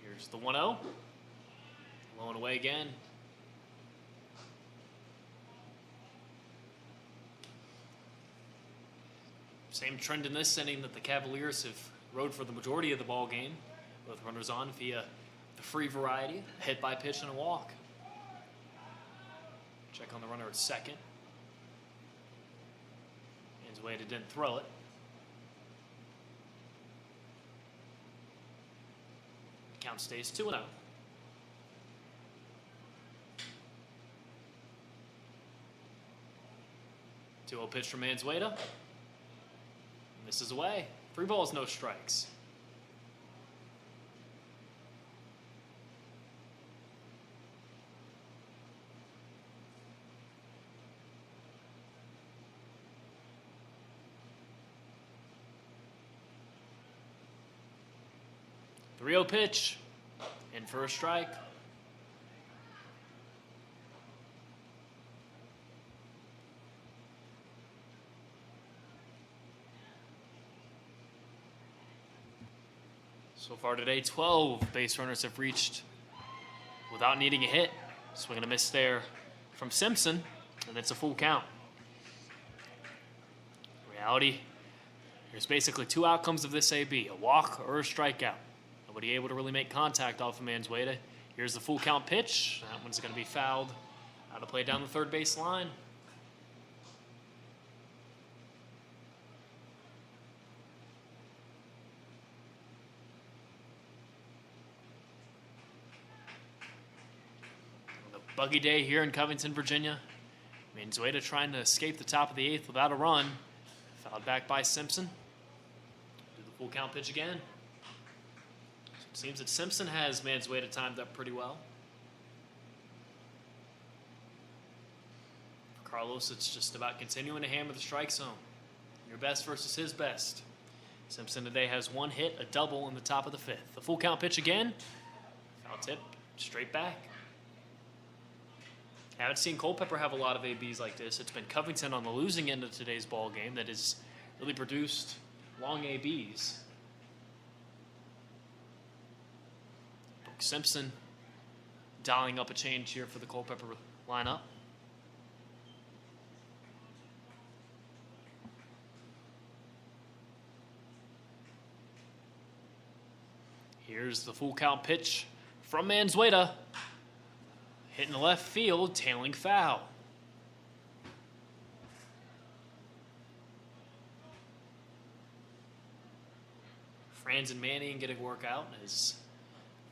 Here's the 1-0. Low and away again. Same trend in this inning that the Cavaliers have rode for the majority of the ball game. Both runners on via the free variety, a hit by pitch and a walk. Check on the runner at second. Manzueta didn't throw it. Count stays 2-0. Two 2-0 pitch from Manzueta. Misses away. 3 balls, no strikes. The 3-0 pitch. In for a strike. So far today, 12 base runners have reached without needing a hit. Swing and a miss there from Simpson, and it's a full count. Reality, there's basically 2 outcomes of this AB, a walk or a strikeout. Nobody able to really make contact off of Manzueta. Here's the full count pitch. That one's going to be fouled out of play down the third base line. Buggy day here in Covington, Virginia. Manzueta trying to escape the top of the 8th without a run. Fouled back by Simpson. Do the full count pitch again. So it seems that Simpson has Manzueta timed up pretty well. For Carlos, it's just about continuing to hammer the strike zone. Your best versus his best. Simpson today has 1 hit, a double in the top of the 5th. The full count pitch again. Foul tip, straight back. I haven't seen Culpeper have a lot of ABs like this. It's been Covington on the losing end of today's ball game that has really produced long ABs. Simpson dialing up a change here for the Culpeper lineup. Here's the full count pitch from Manzueta. Hitting the left field, tailing foul. Franz and Manning getting work out as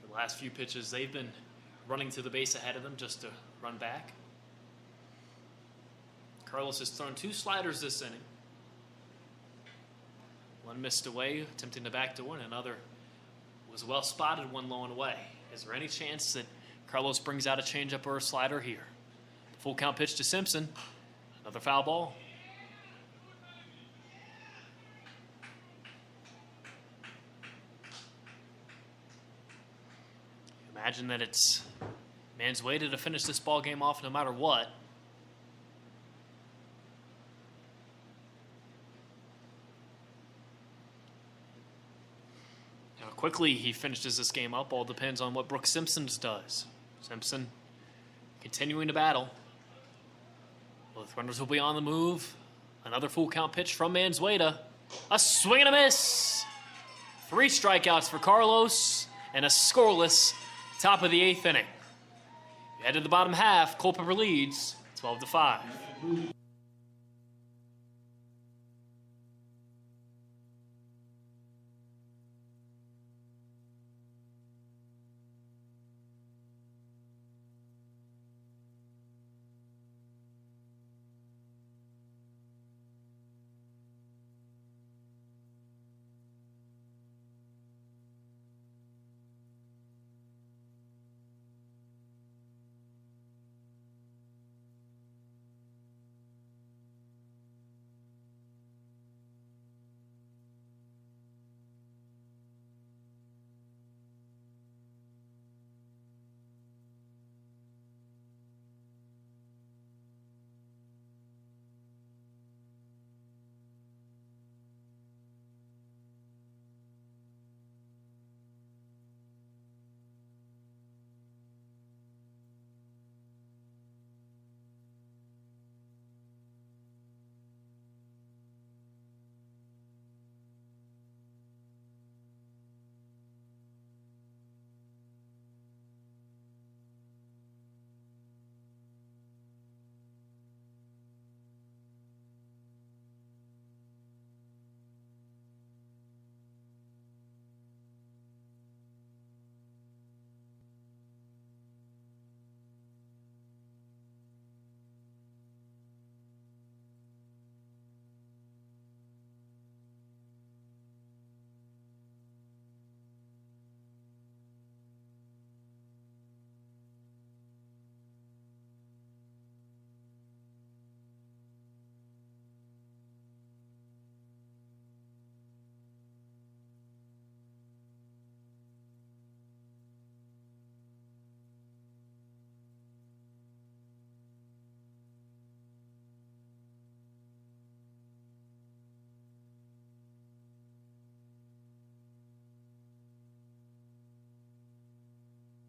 the last few pitches they've been running to the base ahead of them just to run back. Carlos has thrown 2 sliders this inning. One missed away, attempting the backdoor, and another was well spotted, one low and away. Is there any chance that Carlos brings out a changeup or a slider here? Full count pitch to Simpson. Another foul ball. Imagine that it's Manzueta to finish this ball game off no matter what. How quickly he finishes this game up all depends on what Brooks Simpson does. Simpson continuing to battle. Both runners will be on the move. Another full count pitch from Manzueta. A swing and a miss. 3 strikeouts for Carlos and a scoreless top of the 8th inning. You head to the bottom half, Culpeper leads 12-5.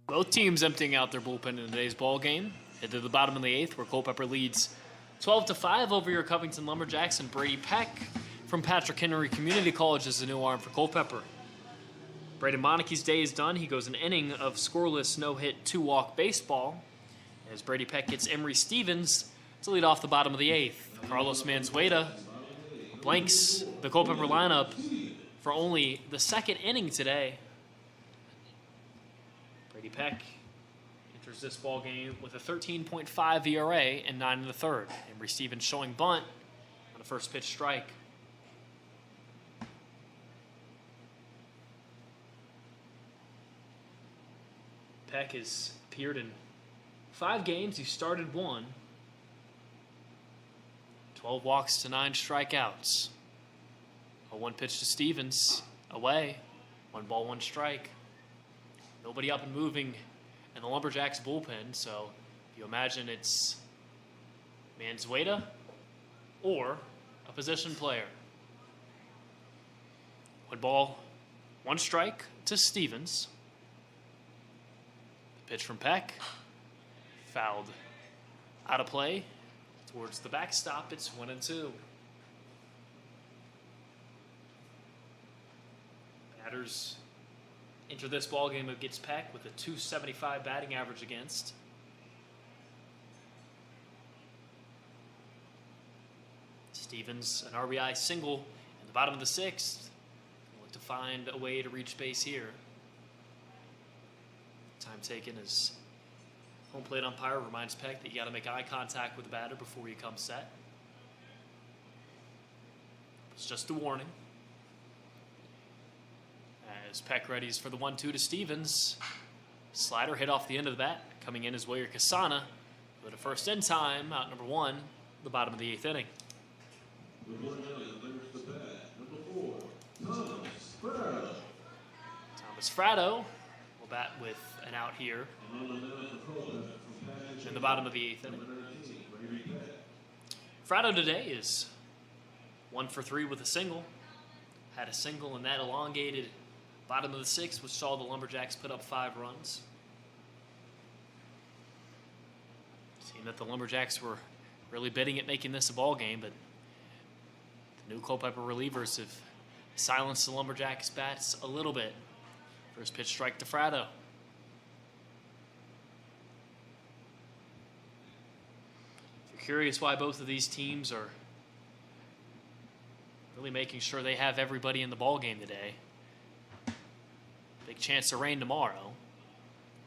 Both teams emptying out their bullpen in today's ball game. Head to the bottom of the 8th, where Culpeper leads 12-5 over your Covington Lumberjacks, and Brady Peck from Patrick Henry Community College is the new arm for Culpeper. Braden Monarchy's day is done. He goes an inning of scoreless, no-hit, 2-walk baseball, as Brady Peck gets Emery Stevens to lead off the bottom of the 8th. Carlos Manzueta blanks the Culpeper lineup for only the 2nd inning today. Brady Peck enters this ball game with a 13.5 ERA and 9 in the 3rd. Emery Stevens showing bunt on a first pitch strike. Peck has appeared in 5 games. He started 1. 12 walks to 9 strikeouts. A 1 pitch to Stevens. Away. 1 ball, 1 strike. Nobody up and moving in the Lumberjacks bullpen, so you imagine it's Manzueta or a position player. 1 ball, 1 strike to Stevens. Pitch from Peck. Fouled out of play towards the backstop. It's 1-2. Batters enter this ballgame against Peck with a .275 batting average against. Stevens, an RBI single in the bottom of the sixth. Look to find a way to reach base here. Time taken as home plate umpire reminds Peck that you got to make eye contact with the batter before you come set. It's just a warning. As Peck readies for the 1-2 to Stevens. Slider hit off the end of the bat. Coming in is Wilyer Casana with a first in time, out number 1, the bottom of the 8th inning. Thomas Fratto will bat with an out here in the bottom of the 8th inning. Fratto today is 1 for 3 with a single. Had a single in that elongated bottom of the 6th, which saw the Lumberjacks put up 5 runs. Seemed that the Lumberjacks were really bidding at making this a ball game, but the new Culpeper relievers have silenced the Lumberjacks' bats a little bit. First pitch strike to Fratto. If you're curious why both of these teams are really making sure they have everybody in the ball game today, big chance of rain tomorrow.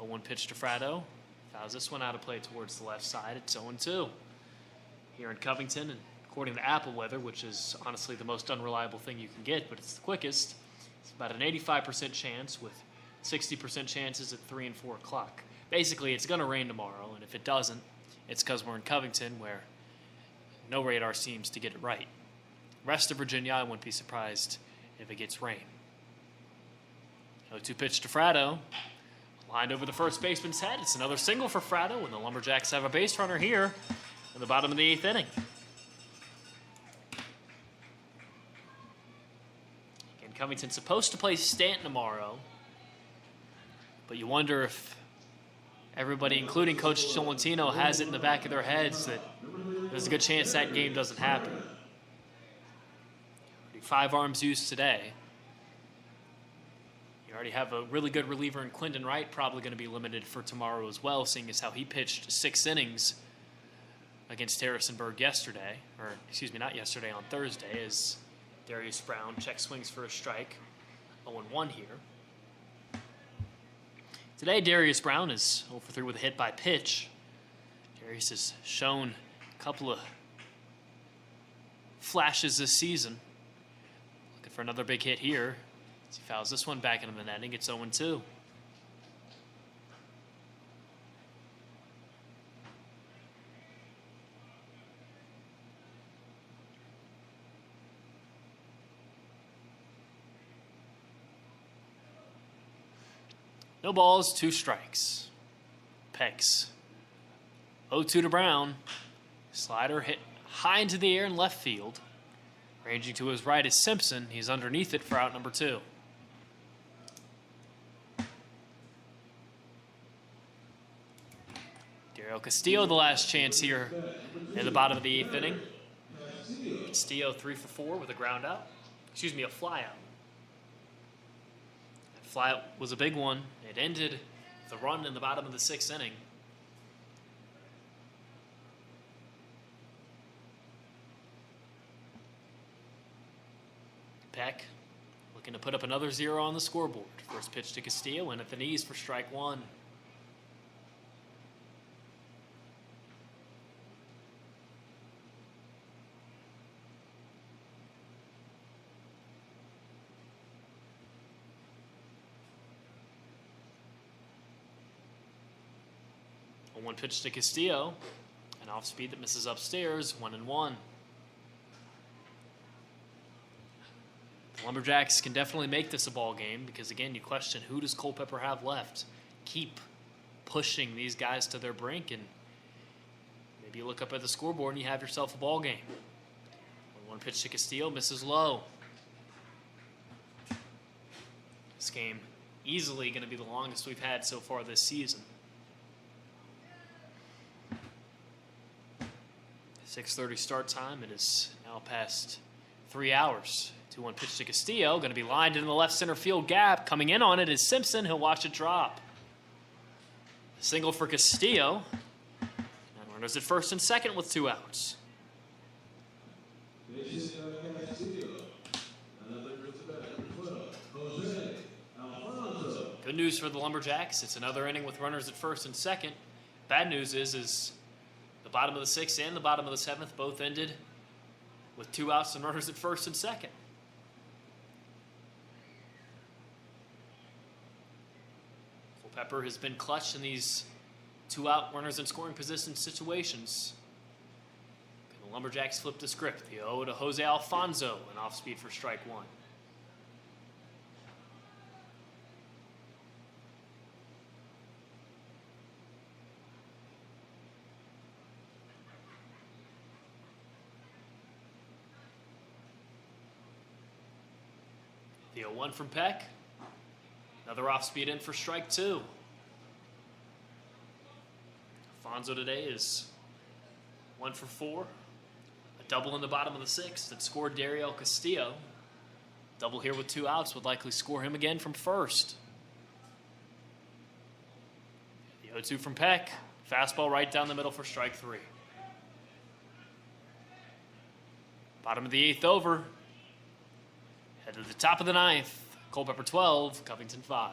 0-1 pitch to Fratto. Fouls this one out of play towards the left side. It's 0-2 here in Covington. And according to Apple Weather, which is honestly the most unreliable thing you can get, but it's the quickest, it's about an 85% chance with 60% chances at 3 and 4 o'clock. Basically, it's going to rain tomorrow, and if it doesn't, it's because we're in Covington where no radar seems to get it right. Rest of Virginia, I wouldn't be surprised if it gets rain. 0-2 pitch to Fratto. Lined over the first baseman's head. It's another single for Fratto, and the Lumberjacks have a base runner here in the bottom of the 8th inning. Again, Covington's supposed to play Stanton tomorrow, but you wonder if everybody, including Coach Tolentino, has it in the back of their heads that there's a good chance that game doesn't happen. 5 arms used today. You already have a really good reliever in Clinton Wright, probably going to be limited for tomorrow as well, seeing as how he pitched 6 innings against Harrisonburg yesterday, or excuse me, not yesterday, on Thursday, as Darius Brown check swings for a strike. 0-1 here. Today, Darius Brown is 0 for 3 with a hit by pitch. Darius has shown a couple of flashes this season. Looking for another big hit here. As he fouls this one back into the netting, it's 0-2. No balls, 2 strikes. Pegs. 0-2 to Brown. Slider hit high into the air in left field. Ranging to his right is Simpson. He's underneath it for out number 2. Daryl Castillo, the last chance here in the bottom of the 8th inning. Castillo 3 for 4 with a ground out. Excuse me, a fly out. That fly out was a big one. It ended the run in the bottom of the 6th inning. Peck looking to put up another 0 on the scoreboard. First pitch to Castillo, in at the knees for strike 1. A 1 pitch to Castillo, an off speed that misses upstairs, 1-1. The Lumberjacks can definitely make this a ball game because, again, you question who does Culpeper have left. Keep pushing these guys to their brink, and maybe you look up at the scoreboard and you have yourself a ball game. 1 pitch to Castillo, misses low. This game easily going to be the longest we've had so far this season. 6:30 start time. It is now past 3 hours. 2-1 pitch to Castillo. Going to be lined into the left center field gap. Coming in on it is Simpson. He'll watch it drop. A single for Castillo. And runners at first and second with 2 outs. Good news for the Lumberjacks. It's another inning with runners at first and second. Bad news is the bottom of the 6th and the bottom of the 7th both ended with 2 outs and runners at first and second. Culpeper has been clutch in these 2-out runners in scoring position situations. The Lumberjacks flip the script. The 0 to Jose Alfonso, and off speed for strike 1. The 0-1 from Peck. Another off-speed in for strike 2. Alfonso today is 1 for 4. A double in the bottom of the 6th that scored Dariel Castillo. Double here with 2 outs would likely score him again from first. The 0-2 from Peck. Fastball right down the middle for strike 3. Bottom of the 8th over. Head to the top of the 9th. Culpeper 12, Covington 5.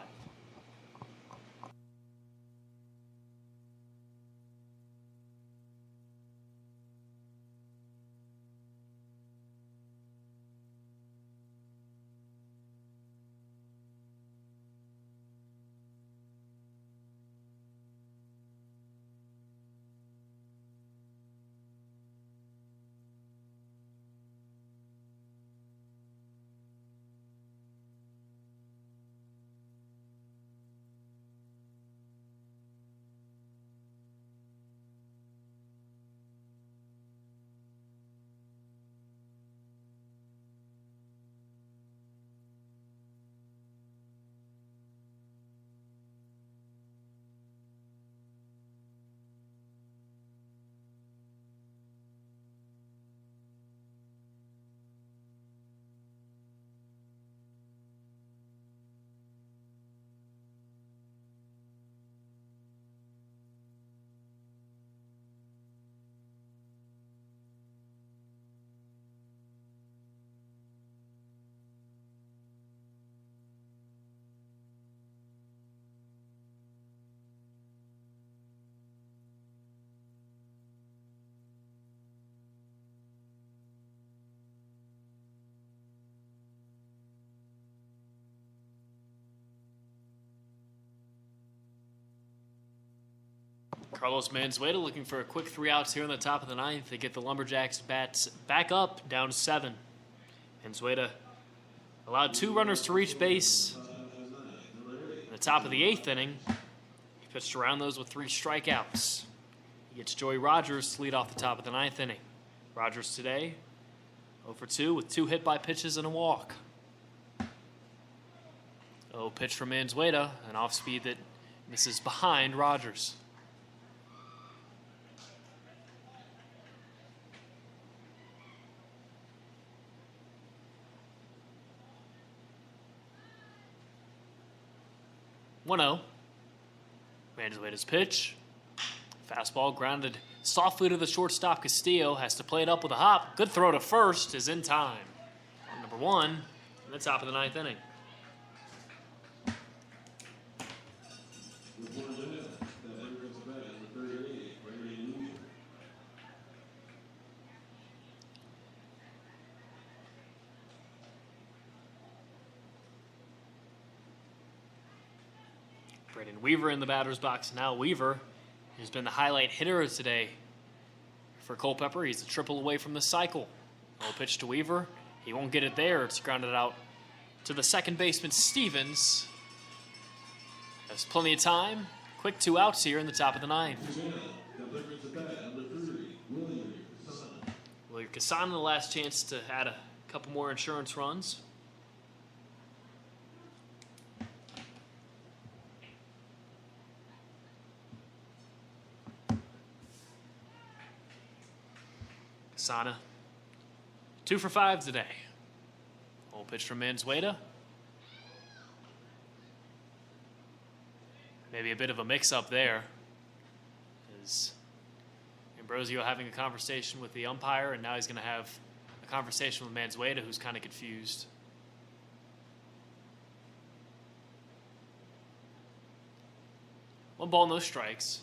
Carlos Manzueta looking for a quick 3 outs here in the top of the 9th. They get the Lumberjacks bats back up, down 7. Manzueta allowed 2 runners to reach base in the top of the 8th inning. He pitched around those with 3 strikeouts. He gets Joey Rogers to lead off the top of the 9th inning. Rogers today 0 for 2 with 2 hit by pitches and a walk. Pitch from Manzueta, an off speed that misses behind Rogers. Manzueta's pitch. Fastball grounded softly to the shortstop. Castillo has to play it up with a hop. Good throw to first is in time. Number 1 in the top of the 9th inning. Braden Weaver in the batter's box now. Weaver has been the highlight hitter today for Culpeper. He's a triple away from the cycle. Pitch to Weaver. He won't get it there. It's grounded out to the second baseman, Stevens. Has plenty of time. Quick 2 outs here in the top of the 9th. William Casano, the last chance to add a couple more insurance runs. Casana, 2 for 5 today. Old pitch from Manzueta. Maybe a bit of a mix-up there. Is Ambrosio having a conversation with the umpire, and now he's going to have a conversation with Manzueta, who's kind of confused. One ball, no strikes.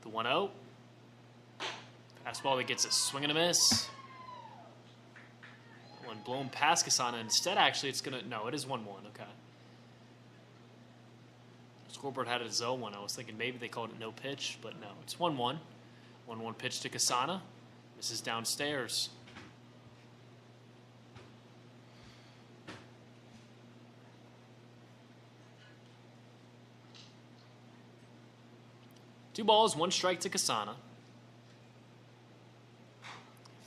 The 1-0. Fastball that gets a swing and a miss. One blown past Casana. Instead, actually, it's going to... No, it is 1-1. Okay. The scoreboard had it as 0-1. I was thinking maybe they called it no pitch, but no. It's 1-1. 1-1 pitch to Casana. Misses downstairs. Two balls, one strike to Casana.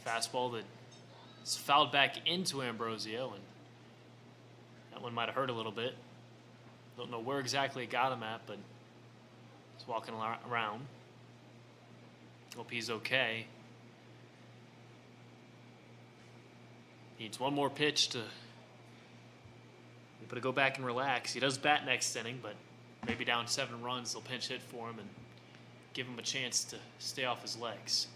Fastball that is fouled back into Ambrosio, and that one might have hurt a little bit. Don't know where exactly it got him at, but he's walking around. Hope he's okay. Needs one more pitch to go back and relax. He does bat next inning, but maybe down 7 runs, they'll pinch hit for him and give him a chance to stay off his legs.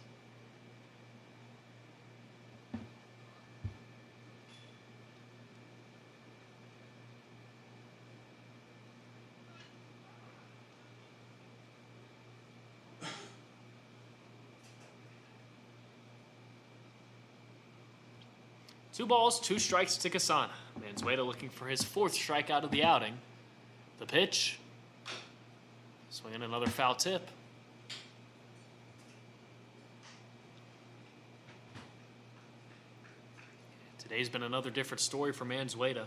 Two balls, 2 strikes to Casana. Manzueta looking for his 4th strikeout of the outing. The pitch. Swinging another foul tip. Today's been another different story for Manzueta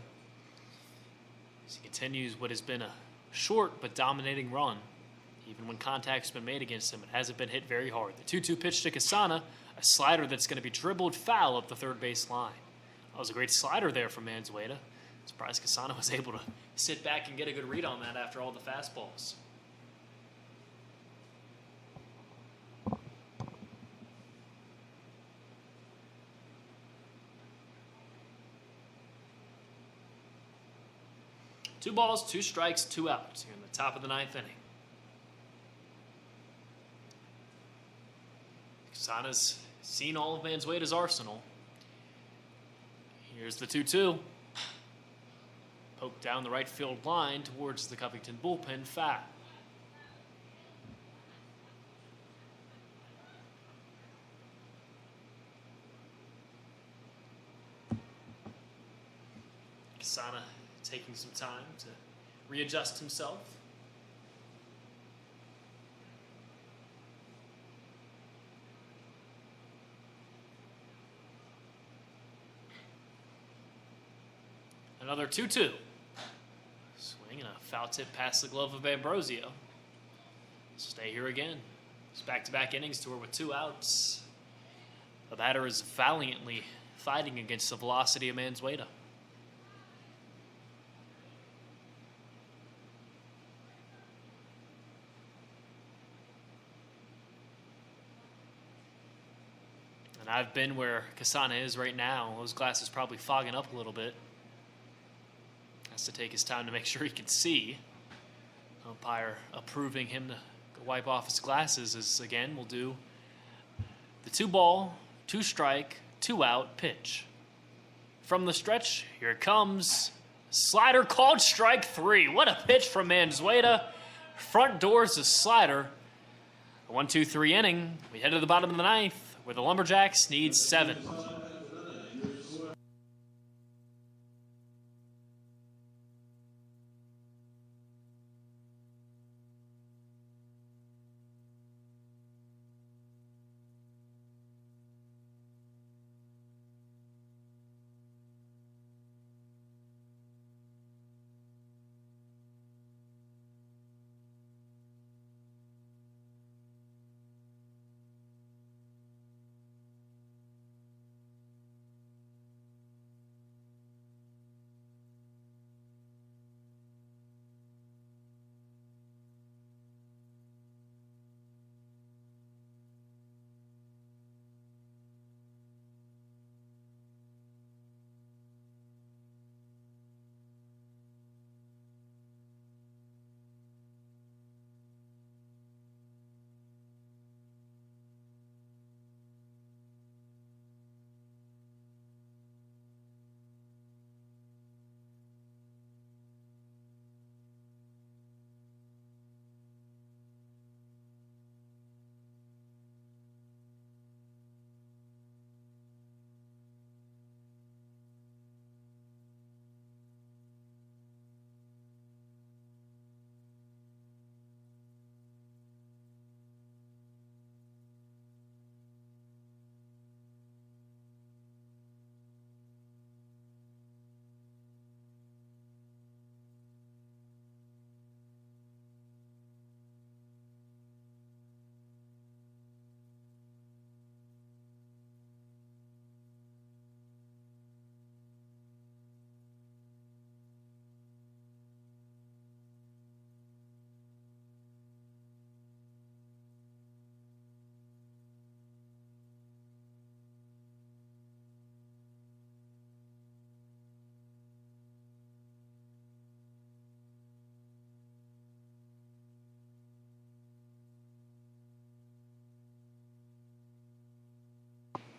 as he continues what has been a short but dominating run. Even when contact's been made against him, it hasn't been hit very hard. The 2-2 pitch to Casana, a slider that's going to be dribbled foul up the third base line. That was a great slider there from Manzueta. Surprised Casana was able to sit back and get a good read on that after all the fastballs. Two balls, 2 strikes, 2 outs here in the top of the 9th inning. Casana's seen all of Manzueta's arsenal. Here's the 2-2. Poked down the right field line towards the Covington bullpen, foul. Casana taking some time to readjust himself. Another 2-2. Swing and a foul tip past the glove of Ambrosio. Stay here again. It's back-to-back innings to her with 2 outs. The batter is valiantly fighting against the velocity of Manzueta. And I've been where Casana is right now. Those glasses probably fogging up a little bit. Has to take his time to make sure he can see. Umpire approving him to go wipe off his glasses as, again, we'll do the 2 ball, 2 strike, 2 out pitch. From the stretch, here it comes. Slider called strike 3. What a pitch from Manzueta. Front doors the slider. A 1-2-3 inning. We head to the bottom of the 9th, where the Lumberjacks need 7.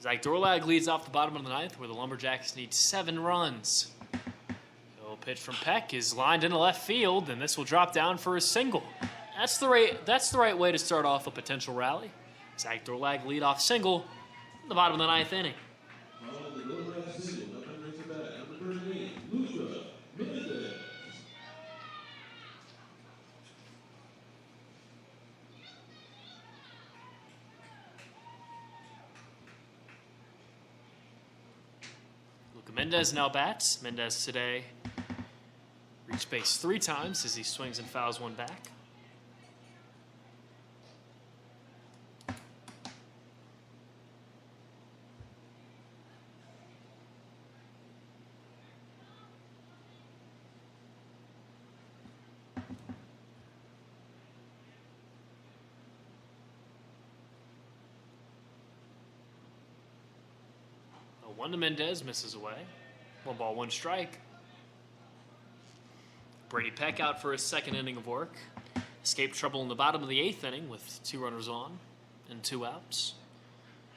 Zach Dorlag leads off the bottom of the ninth, where the Lumberjacks need 7 runs. The pitch from Peck is lined into left field, and this will drop down for a single. That's the right way to start off a potential rally. Zach Dorlag leadoff single in the bottom of the ninth inning. Mendez now bats. Mendez today reached base 3 times as he swings and fouls one back. One to Mendez, misses away. 1 ball, 1 strike. Brady Peck out for his second inning of work. Escaped trouble in the bottom of the 8th inning with 2 runners on and 2 outs.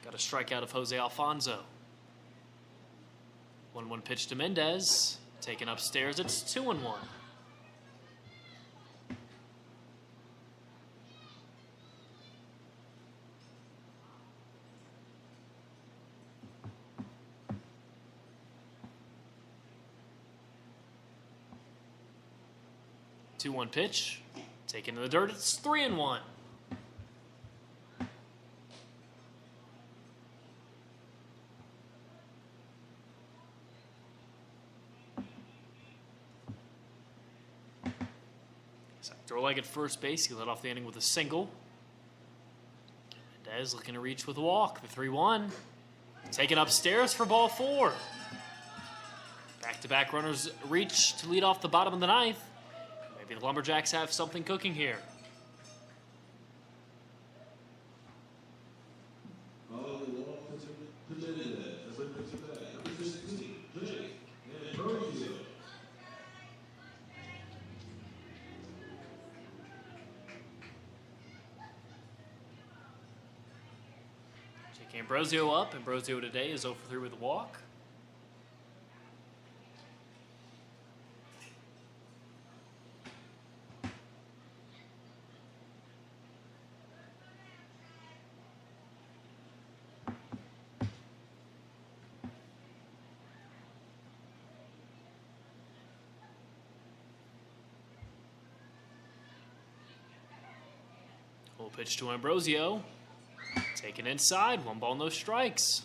Got a strikeout of Jose Alfonso. 1-1 pitch to Mendez. Taken upstairs, it's 2-1. 2-1 pitch, taken to the dirt, it's 3-1. Dorlag at first base, he led off the inning with a single. Mendez looking to reach with a walk, the 3-1. Taken upstairs for ball 4. Back-to-back runners reach to lead off the bottom of the ninth. Maybe the Lumberjacks have something cooking here. Jake Ambrosio up. Ambrosio today is 0 for 3 with a walk. Full pitch to Ambrosio. Taken inside. 1 ball, no strikes.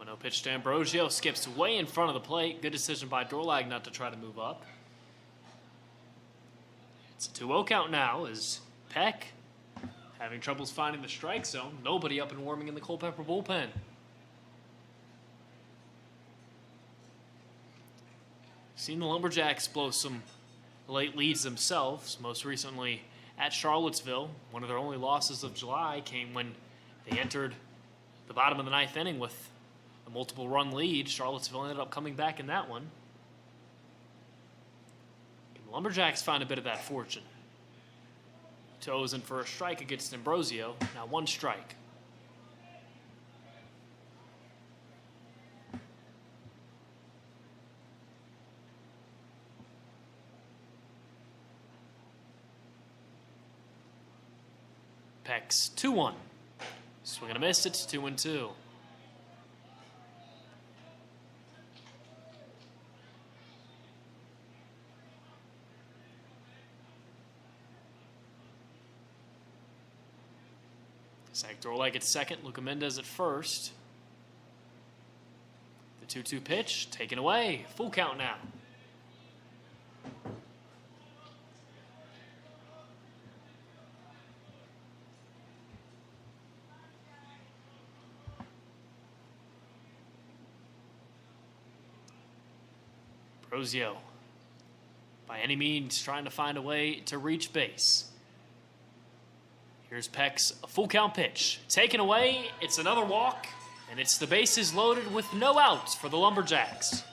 No pitch to Ambrosio. Skips way in front of the plate. Good decision by Dorlag not to try to move up. It's a 2-0 count now as Peck having troubles finding the strike zone. Nobody up and warming in the Culpeper bullpen. Seen the Lumberjacks blow some late leads themselves, most recently at Charlottesville. One of their only losses of July came when they entered the bottom of the 9th inning with a multiple run lead. Charlottesville ended up coming back in that one. And the Lumberjacks find a bit of that fortune. Toes in for a strike against Ambrosio. Now 1 strike. Peck's 2-1. Swing and a miss, it's 2-2. Zach Dorlag at second, Luca Mendez at first. The 2-2 pitch, taken away. Full count now. Ambrosio, by any means, trying to find a way to reach base. Here's Peck's full count pitch. Taken away, it's another walk, and it's the bases loaded with no outs for the Lumberjacks.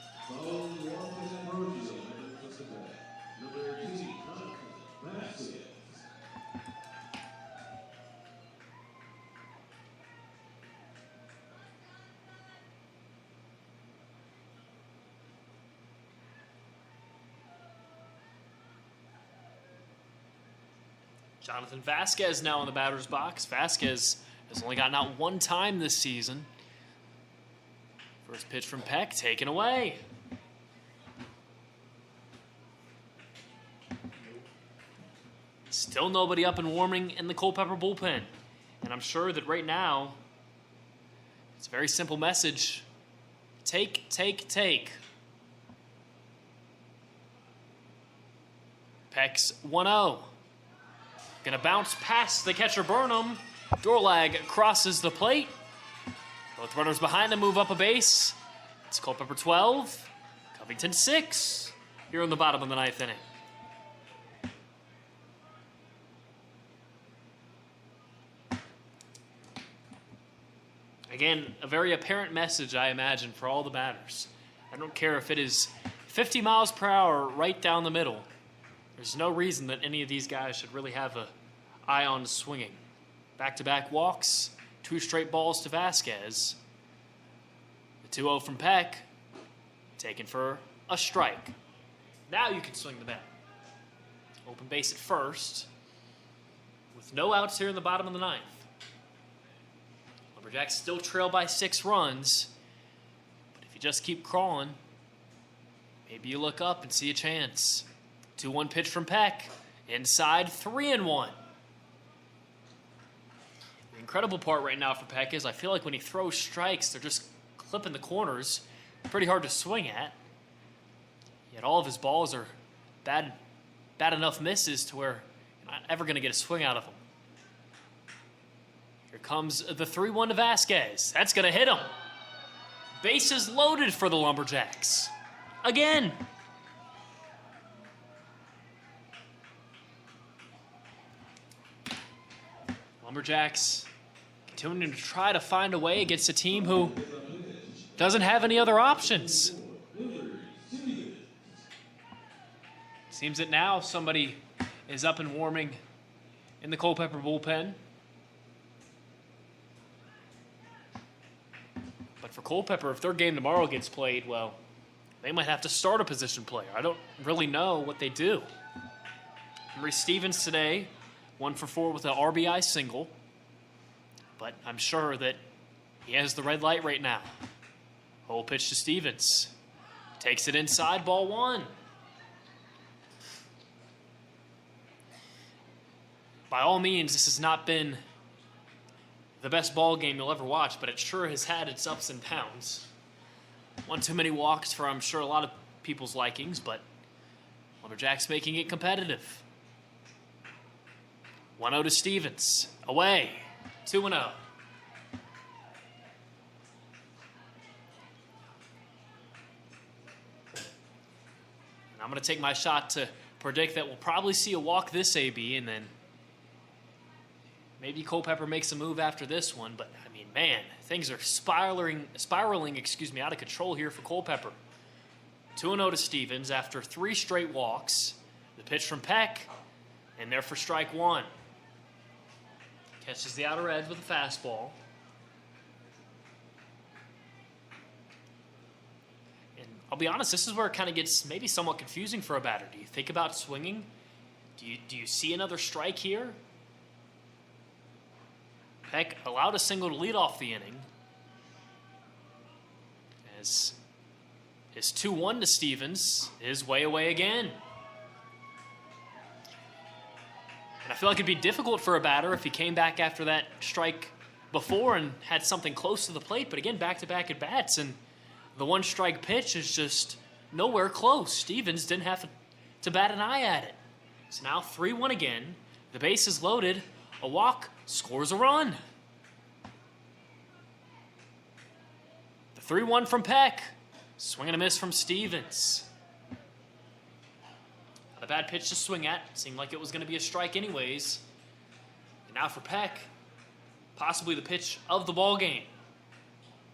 Jonathan Vasquez now in the batter's box. Vasquez has only gotten out one time this season. First pitch from Peck, taken away. Still nobody up and warming in the Culpeper bullpen. And I'm sure that right now, it's a very simple message. Take, take, take. Peck's 1-0. Gonna bounce past the catcher Burnham. Dorlag crosses the plate. Both runners behind him move up a base. It's Culpeper 12, Covington 6 here in the bottom of the 9th inning. Again, a very apparent message, I imagine, for all the batters. I don't care if it is 50 miles per hour right down the middle. There's no reason that any of these guys should really have an eye on swinging. Back-to-back walks, 2 straight balls to Vasquez. The 2-0 from Peck, taken for a strike. Now you can swing the bat. Open base at first, with no outs here in the bottom of the 9th. Lumberjacks still trail by 6 runs, but if you just keep crawling, maybe you look up and see a chance. 2-1 pitch from Peck. Inside, 3-1. The incredible part right now for Peck is I feel like when he throws strikes, they're just clipping the corners. Pretty hard to swing at. Yet all of his balls are bad enough misses to where you're not ever going to get a swing out of them. Here comes the 3-1 to Vasquez. That's going to hit him. Bases loaded for the Lumberjacks. Again. Lumberjacks continuing to try to find a way against a team who doesn't have any other options. Seems that now somebody is up and warming in the Culpeper bullpen. But for Culpeper, if their game tomorrow gets played, well, they might have to start a position player. I don't really know what they do. Henry Stevens today, 1 for 4 with an RBI single. But I'm sure that he has the red light right now. Whole pitch to Stevens. Takes it inside, ball 1. By all means, this has not been the best ball game you'll ever watch, but it sure has had its ups and downs. One too many walks for, I'm sure, a lot of people's likings, but Lumberjacks making it competitive. 1-0 to Stevens. Away. 2-0. And I'm going to take my shot to predict that we'll probably see a walk this AB, and then maybe Culpeper makes a move after this one. But, I mean, man, things are spiraling, out of control here for Culpeper. 2-0 to Stevens after 3 straight walks. The pitch from Peck, and there for strike 1. Catches the outer edge with a fastball. And I'll be honest, this is where it kind of gets maybe somewhat confusing for a batter. Do you think about swinging? Do you see another strike here? Peck allowed a single to lead off the inning. As his 2-1 to Stevens is way away again. And I feel like it'd be difficult for a batter if he came back after that strike before and had something close to the plate. But again, back-to-back at bats, and the 1-strike pitch is just nowhere close. Stevens didn't have to bat an eye at it. So now 3-1 again. The base is loaded. A walk scores a run. The 3-1 from Peck. Swing and a miss from Stevens. Not a bad pitch to swing at. Seemed like it was going to be a strike anyways. And now for Peck, possibly the pitch of the ball game.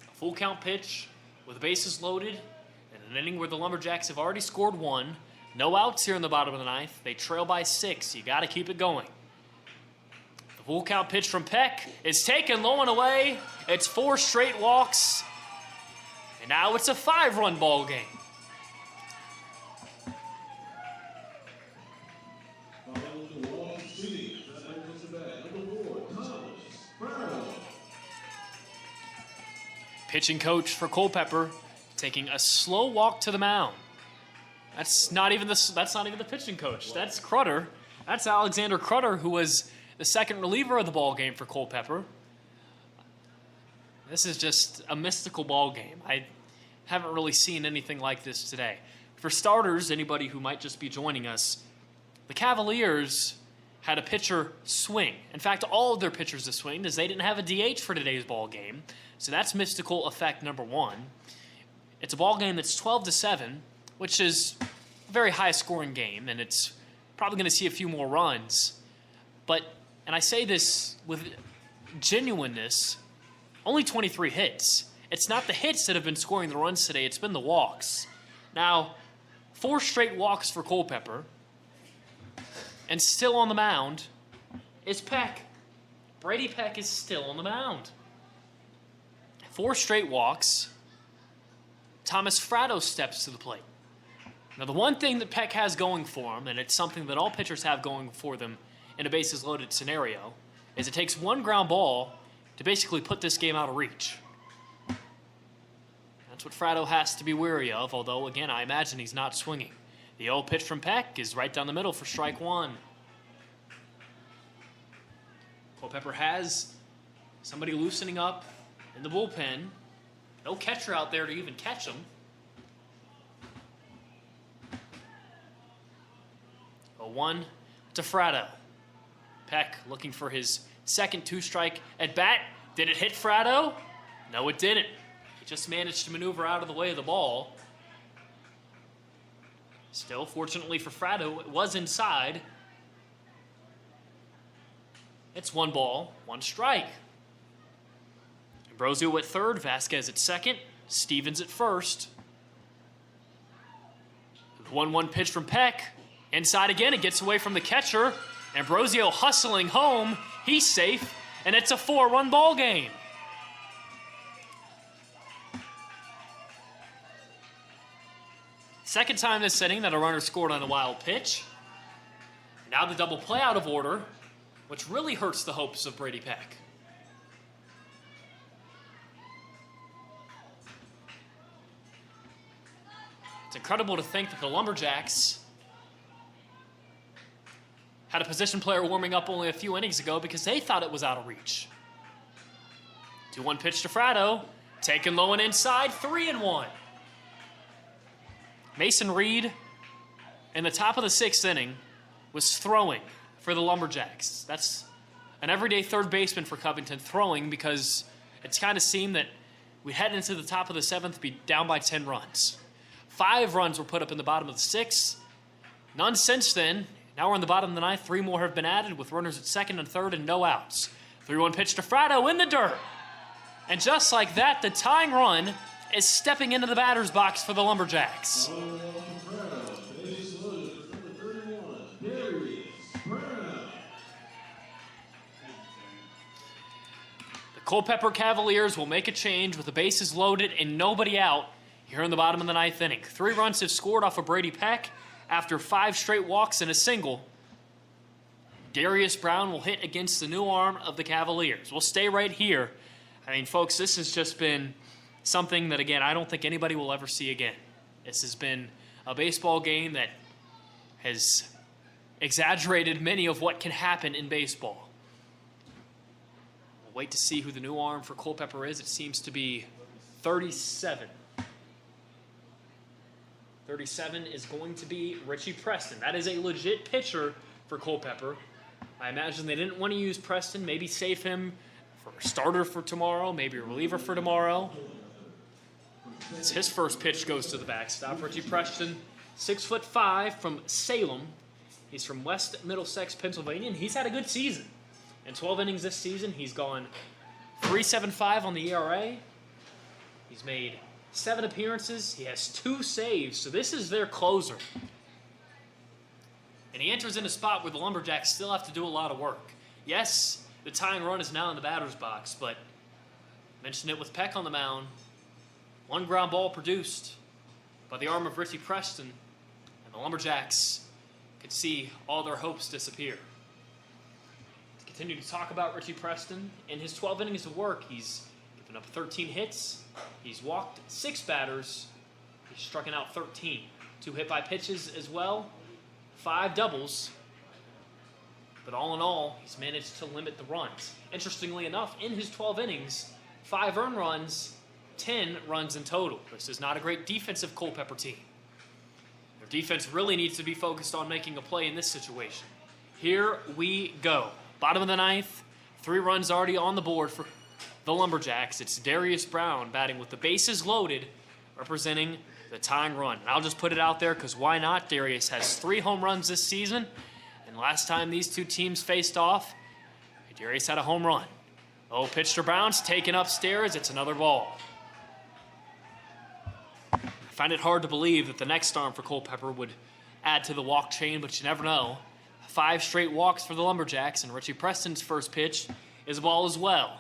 A full count pitch with the bases loaded in an inning where the Lumberjacks have already scored 1. No outs here in the bottom of the 9th. They trail by 6. You got to keep it going. The full count pitch from Peck is taken low and away. It's 4 straight walks. And now it's a 5-run ball game. Pitching coach for Culpeper taking a slow walk to the mound. That's not even the pitching coach. That's Crutter. That's Alexander Crutter, who was the second reliever of the ball game for Culpeper. This is just a mystical ball game. I haven't really seen anything like this today. For starters, anybody who might just be joining us, the Cavaliers had a pitcher swing. In fact, all of their pitchers have swinged as they didn't have a DH for today's ball game. So that's mystical effect number 1. It's a ball game that's 12-7, which is a very high-scoring game, and it's probably going to see a few more runs. But, and I say this with genuineness, only 23 hits. It's not the hits that have been scoring the runs today. It's been the walks. Now, 4 straight walks for Culpeper, and still on the mound is Peck. Brady Peck is still on the mound. 4 straight walks. Thomas Fratto steps to the plate. Now, the one thing that Peck has going for him, and it's something that all pitchers have going for them in a bases-loaded scenario, is it takes 1 ground ball to basically put this game out of reach. That's what Fratto has to be wary of, although, again, I imagine he's not swinging. The 0 pitch from Peck is right down the middle for strike 1. Culpeper has somebody loosening up in the bullpen. No catcher out there to even catch him. 0-1 to Fratto. Peck looking for his second 2-strike at bat. Did it hit Fratto? No, it didn't. He just managed to maneuver out of the way of the ball. Still, fortunately for Fratto, it was inside. It's 1 ball, 1 strike. Ambrosio at third, Vasquez at second, Stevens at first. The 1-1 pitch from Peck. Inside again, it gets away from the catcher. Ambrosio hustling home. He's safe, and it's a 4-run ball game. Second time this inning that a runner scored on a wild pitch. Now the double play out of order, which really hurts the hopes of Brady Peck. It's incredible to think that the Lumberjacks had a position player warming up only a few innings ago because they thought it was out of reach. 2-1 pitch to Fratto, taken low and inside, 3-1. Mason Reed, in the top of the 6th inning, was throwing for the Lumberjacks. That's an everyday third baseman for Covington, throwing because it's kind of seemed that we head into the top of the 7th, be down by 10 runs. 5 runs were put up in the bottom of the 6th. None since then. Now we're in the bottom of the 9th. 3 more have been added with runners at second and third and no outs. 3-1 pitch to Fratto in the dirt. And just like that, the tying run is stepping into the batter's box for the Lumberjacks. The Culpeper Cavaliers will make a change with the bases loaded and nobody out here in the bottom of the 9th inning. 3 runs have scored off of Brady Peck after 5 straight walks and a single. Darius Brown will hit against the new arm of the Cavaliers. We'll stay right here. I mean, folks, this has just been something that, again, I don't think anybody will ever see again. This has been a baseball game that has exaggerated many of what can happen in baseball. We'll wait to see who the new arm for Culpeper is. It seems to be 37. 37 is going to be Richie Preston. That is a legit pitcher for Culpeper. I imagine they didn't want to use Preston, maybe save him for a starter for tomorrow, maybe a reliever for tomorrow. As his first pitch goes to the backstop, Richie Preston, 6'5" from Salem. He's from West Middlesex, Pennsylvania, and he's had a good season In 12 innings this season, he's gone 3.75 on the ERA. He's made 7 appearances. He has 2 saves, so this is their closer. And he enters in a spot where the Lumberjacks still have to do a lot of work. Yes, the tying run is now in the batter's box, but I mentioned it with Peck on the mound. 1 ground ball produced by the arm of Richie Preston, and the Lumberjacks could see all their hopes disappear. To continue to talk about Richie Preston, in his 12 innings of work, he's given up 13 hits. He's walked 6 batters. He's struck out 13. 2 hit by pitches as well. 5 doubles. But all in all, he's managed to limit the runs. Interestingly enough, in his 12 innings, 5 earned runs, 10 runs in total. This is not a great defensive Culpeper team. Their defense really needs to be focused on making a play in this situation. Here we go. Bottom of the 9th, 3 runs already on the board for the Lumberjacks. It's Darius Brown batting with the bases loaded, representing the tying run. And I'll just put it out there because why not? Darius has 3 home runs this season, and last time these 2 teams faced off, Darius had a home run. Oh, pitch to Brown's taken upstairs. It's another ball. I find it hard to believe that the next arm for Culpeper would add to the walk chain, but you never know. 5 straight walks for the Lumberjacks, and Richie Preston's first pitch is a ball as well.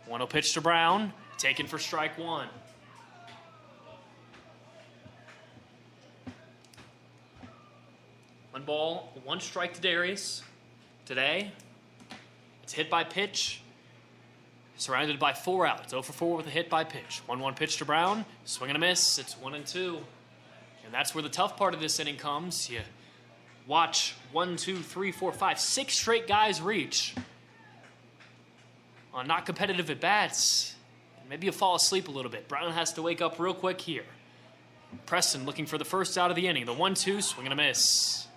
1-0 pitch to Brown, taken for strike 1. One ball, 1 strike to Darius. Today, it's hit by pitch, surrounded by 4 outs. 0 for 4 with a hit by pitch. 1-1 pitch to Brown, swing and a miss. It's 1-2. And that's where the tough part of this inning comes. You watch 1, 2, 3, 4, 5, 6 straight guys reach on not competitive at bats. Maybe you fall asleep a little bit. Brown has to wake up real quick here. Preston looking for the first out of the inning. The 1-2, swing and a miss.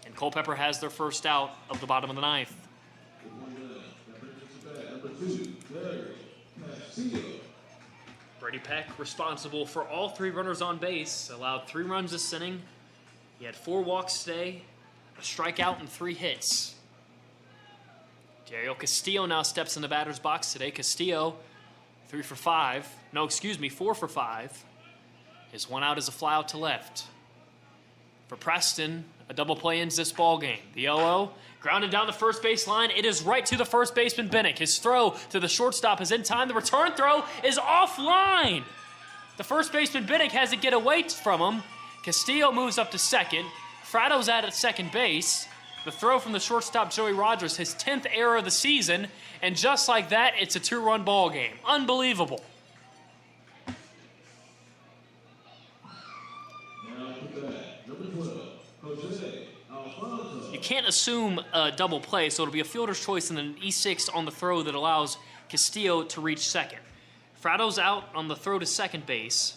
And Culpeper has their first out of the bottom of the 9th. Brady Peck responsible for all 3 runners on base. Allowed 3 runs this inning. He had 4 walks today, a strikeout, and 3 hits. Dario Castillo now steps in the batter's box today. Castillo, 4 for 5. His 1 out is a fly out to left. For Preston, a double play ends this ball game. The 0-0, grounded down the first base line. It is right to the first baseman, Bennick. His throw to the shortstop is in time. The return throw is offline. The first baseman, Bennick, has to get away from him. Castillo moves up to second. Frado's out at second base. The throw from the shortstop, Joey Rogers, his 10th error of the season. And just like that, it's a 2-run ball game. Unbelievable. You can't assume a double play, so it'll be a fielder's choice and then an E6 on the throw that allows Castillo to reach second. Frado's out on the throw to second base.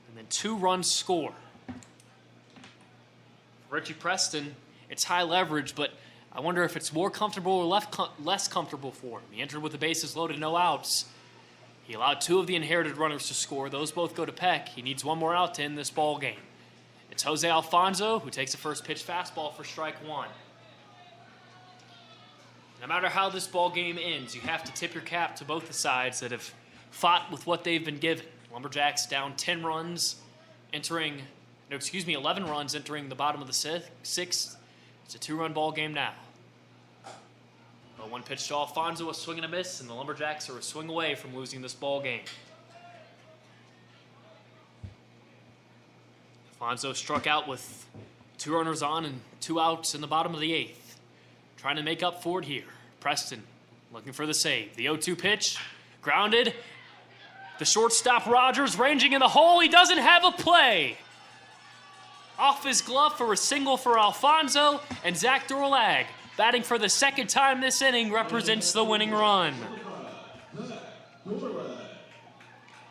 And then 2 runs score. Richie Preston, it's high leverage, but I wonder if it's more comfortable or less comfortable for him. He entered with the bases loaded, no outs. He allowed 2 of the inherited runners to score. Those both go to Peck. He needs 1 more out to end this ball game. It's Jose Alfonso who takes a first pitch fastball for strike 1. No matter how this ball game ends, you have to tip your cap to both the sides that have fought with what they've been given. Lumberjacks down 11 runs entering the bottom of the 6th. It's a 2-run ball game now. A 1 pitch to Alfonso, a swing and a miss, and the Lumberjacks are a swing away from losing this ball game. Alfonso struck out with 2 runners on and 2 outs in the bottom of the 8th. Trying to make up for it here. Preston looking for the save. The 0-2 pitch, grounded. The shortstop Rogers ranging in the hole. He doesn't have a play. Off his glove for a single for Alfonso, and Zach Dorlag, batting for the 2nd time this inning, represents the winning run.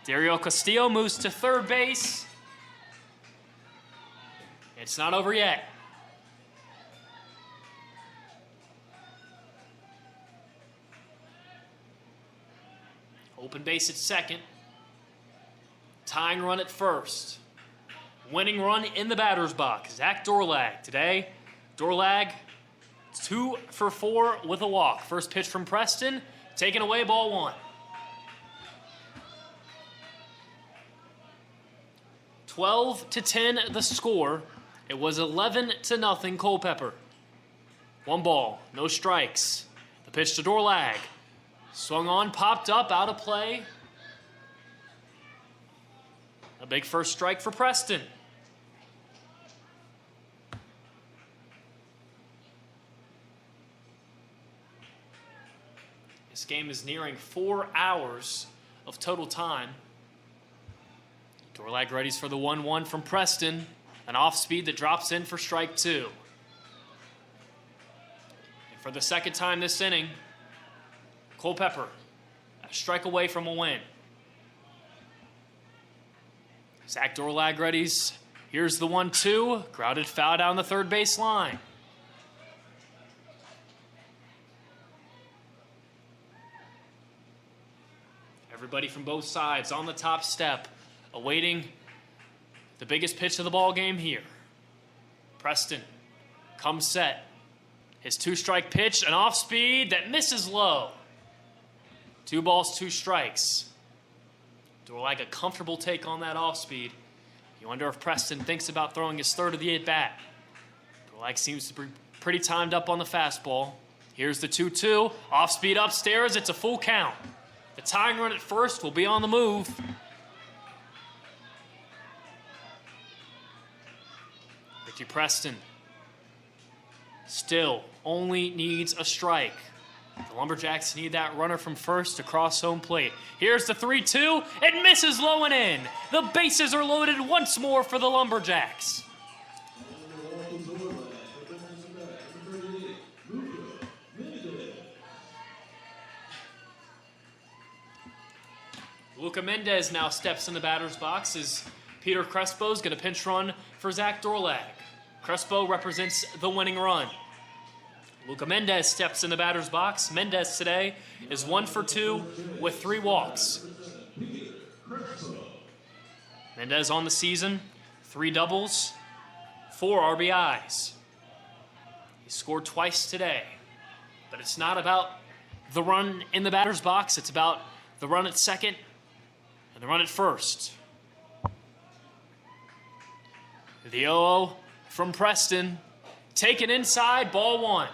Dario Castillo moves to third base. It's not over yet. Open base at second. Tying run at first. Winning run in the batter's box. Zach Dorlag today. Dorlag 2 for 4 with a walk. First pitch from Preston, taken away, ball 1. 12-10 the score. It was 11-0 Culpeper. 1 ball, no strikes. The pitch to Dorlag. Swung on, popped up, out of play. A big first strike for Preston. This game is nearing 4 hours of total time. Dorlag readies for the 1-1 from Preston. An off speed that drops in for strike 2. And for the second time this inning, Culpeper a strike away from a win. Zach Dorlag readies. Here's the 1-2. Grounded foul down the third base line. Everybody from both sides on the top step, awaiting the biggest pitch of the ball game here. Preston comes set. His 2-strike pitch, an off speed that misses low. 2 balls, 2 strikes. Dorlag a comfortable take on that off speed. You wonder if Preston thinks about throwing his third of the at-bat. Dorlag seems to be pretty timed up on the fastball. Here's the 2-2. Off speed upstairs. It's a full count. The tying run at first will be on the move. Ricky Preston still only needs a strike. The Lumberjacks need that runner from first to cross home plate. Here's the 3-2. It misses low and in. The bases are loaded once more for the Lumberjacks. Luca Mendez now steps in the batter's box as Peter Crespo is going to pinch run for Zach Dorlag. Crespo represents the winning run. Luca Mendez steps in the batter's box. Mendez today is 1 for 2 with 3 walks. Mendez on the season, 3 doubles, 4 RBIs. He scored twice today, but it's not about the run in the batter's box. It's about the run at second and the run at first. The 0-0 from Preston, taken inside, ball 1.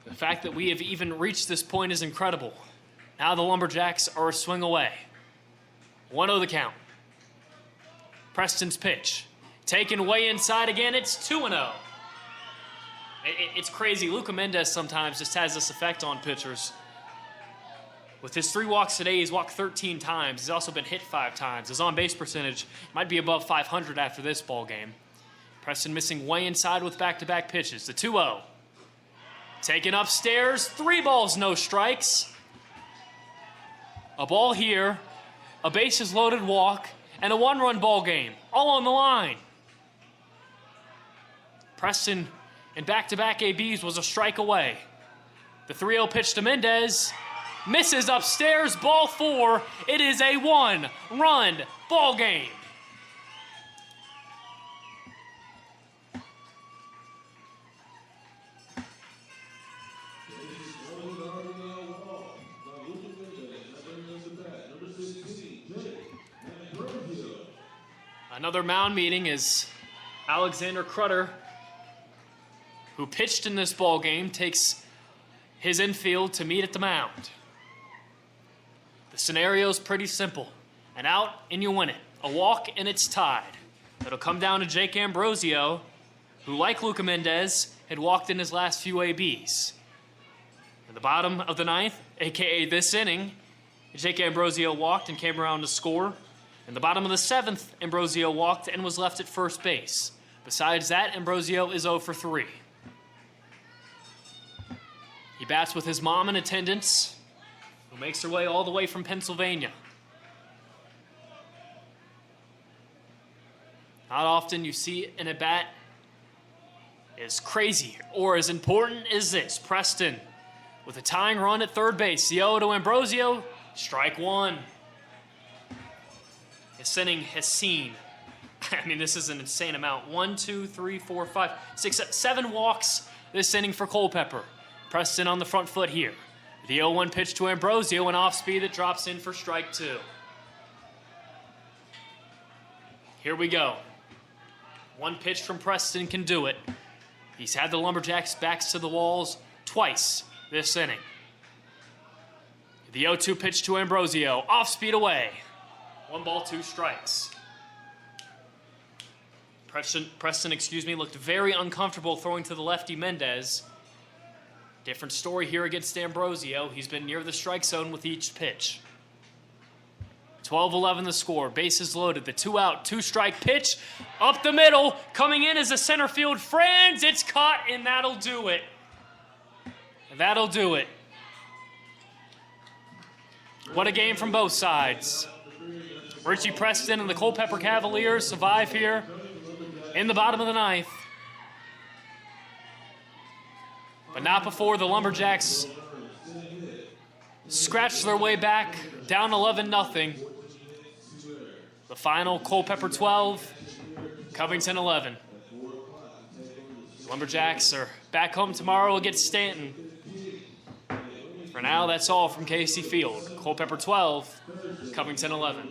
The fact that we have even reached this point is incredible. Now the Lumberjacks are a swing away. 1-0 the count. Preston's pitch. Taken way inside again. It's 2-0. It's crazy. Luca Mendez sometimes just has this effect on pitchers. With his 3 walks today, he's walked 13 times. He's also been hit 5 times. His on-base percentage might be above 500 after this ball game. Preston missing way inside with back-to-back pitches. The 2-0. Taken upstairs, 3 balls, no strikes. A ball here, a bases loaded walk, and a 1-run ball game, all on the line. Preston in back-to-back ABs was a strike away. The 3-0 pitch to Mendez misses upstairs, ball 4. It is a 1-run ball game. Another mound meeting is Alexander Crutter, who pitched in this ball game, takes his infield to meet at the mound. The scenario is pretty simple. An out and you win it. A walk and it's tied. It'll come down to Jake Ambrosio, who, like Luca Mendez, had walked in his last few ABs. In the bottom of the 9th, a.k.a. this inning, Jake Ambrosio walked and came around to score. In the bottom of the 7th, Ambrosio walked and was left at first base. Besides that, Ambrosio is 0 for 3. He bats with his mom in attendance, who makes her way all the way from Pennsylvania. Not often you see an at-bat as crazy or as important as this. Preston with a tying run at third base. The 0 to Ambrosio, strike 1. This inning has seen I mean, this is an insane amount. 1, 2, 3, 4, 5, 6, 7 walks this inning for Culpeper. Preston on the front foot here. The 0-1 pitch to Ambrosio, an off speed that drops in for strike 2. Here we go. One pitch from Preston can do it. He's had the Lumberjacks backs to the walls twice this inning. The 0-2 pitch to Ambrosio, off speed away. 1 ball, 2 strikes. Preston, looked very uncomfortable throwing to the lefty Mendez. Different story here against Ambrosio. He's been near the strike zone with each pitch. 12-11 the score. Bases loaded. The 2-out, 2-strike pitch up the middle. Coming in as a center field Franz. It's caught, and that'll do it. That'll do it. What a game from both sides. Richie Preston and the Culpeper Cavaliers survive here in the bottom of the 9th. But not before the Lumberjacks scratch their way back, down 11-0. The final, Culpeper 12, Covington 11. Lumberjacks are back home tomorrow against Stanton. For now, that's all from Casey Field. Culpeper 12, Covington 11.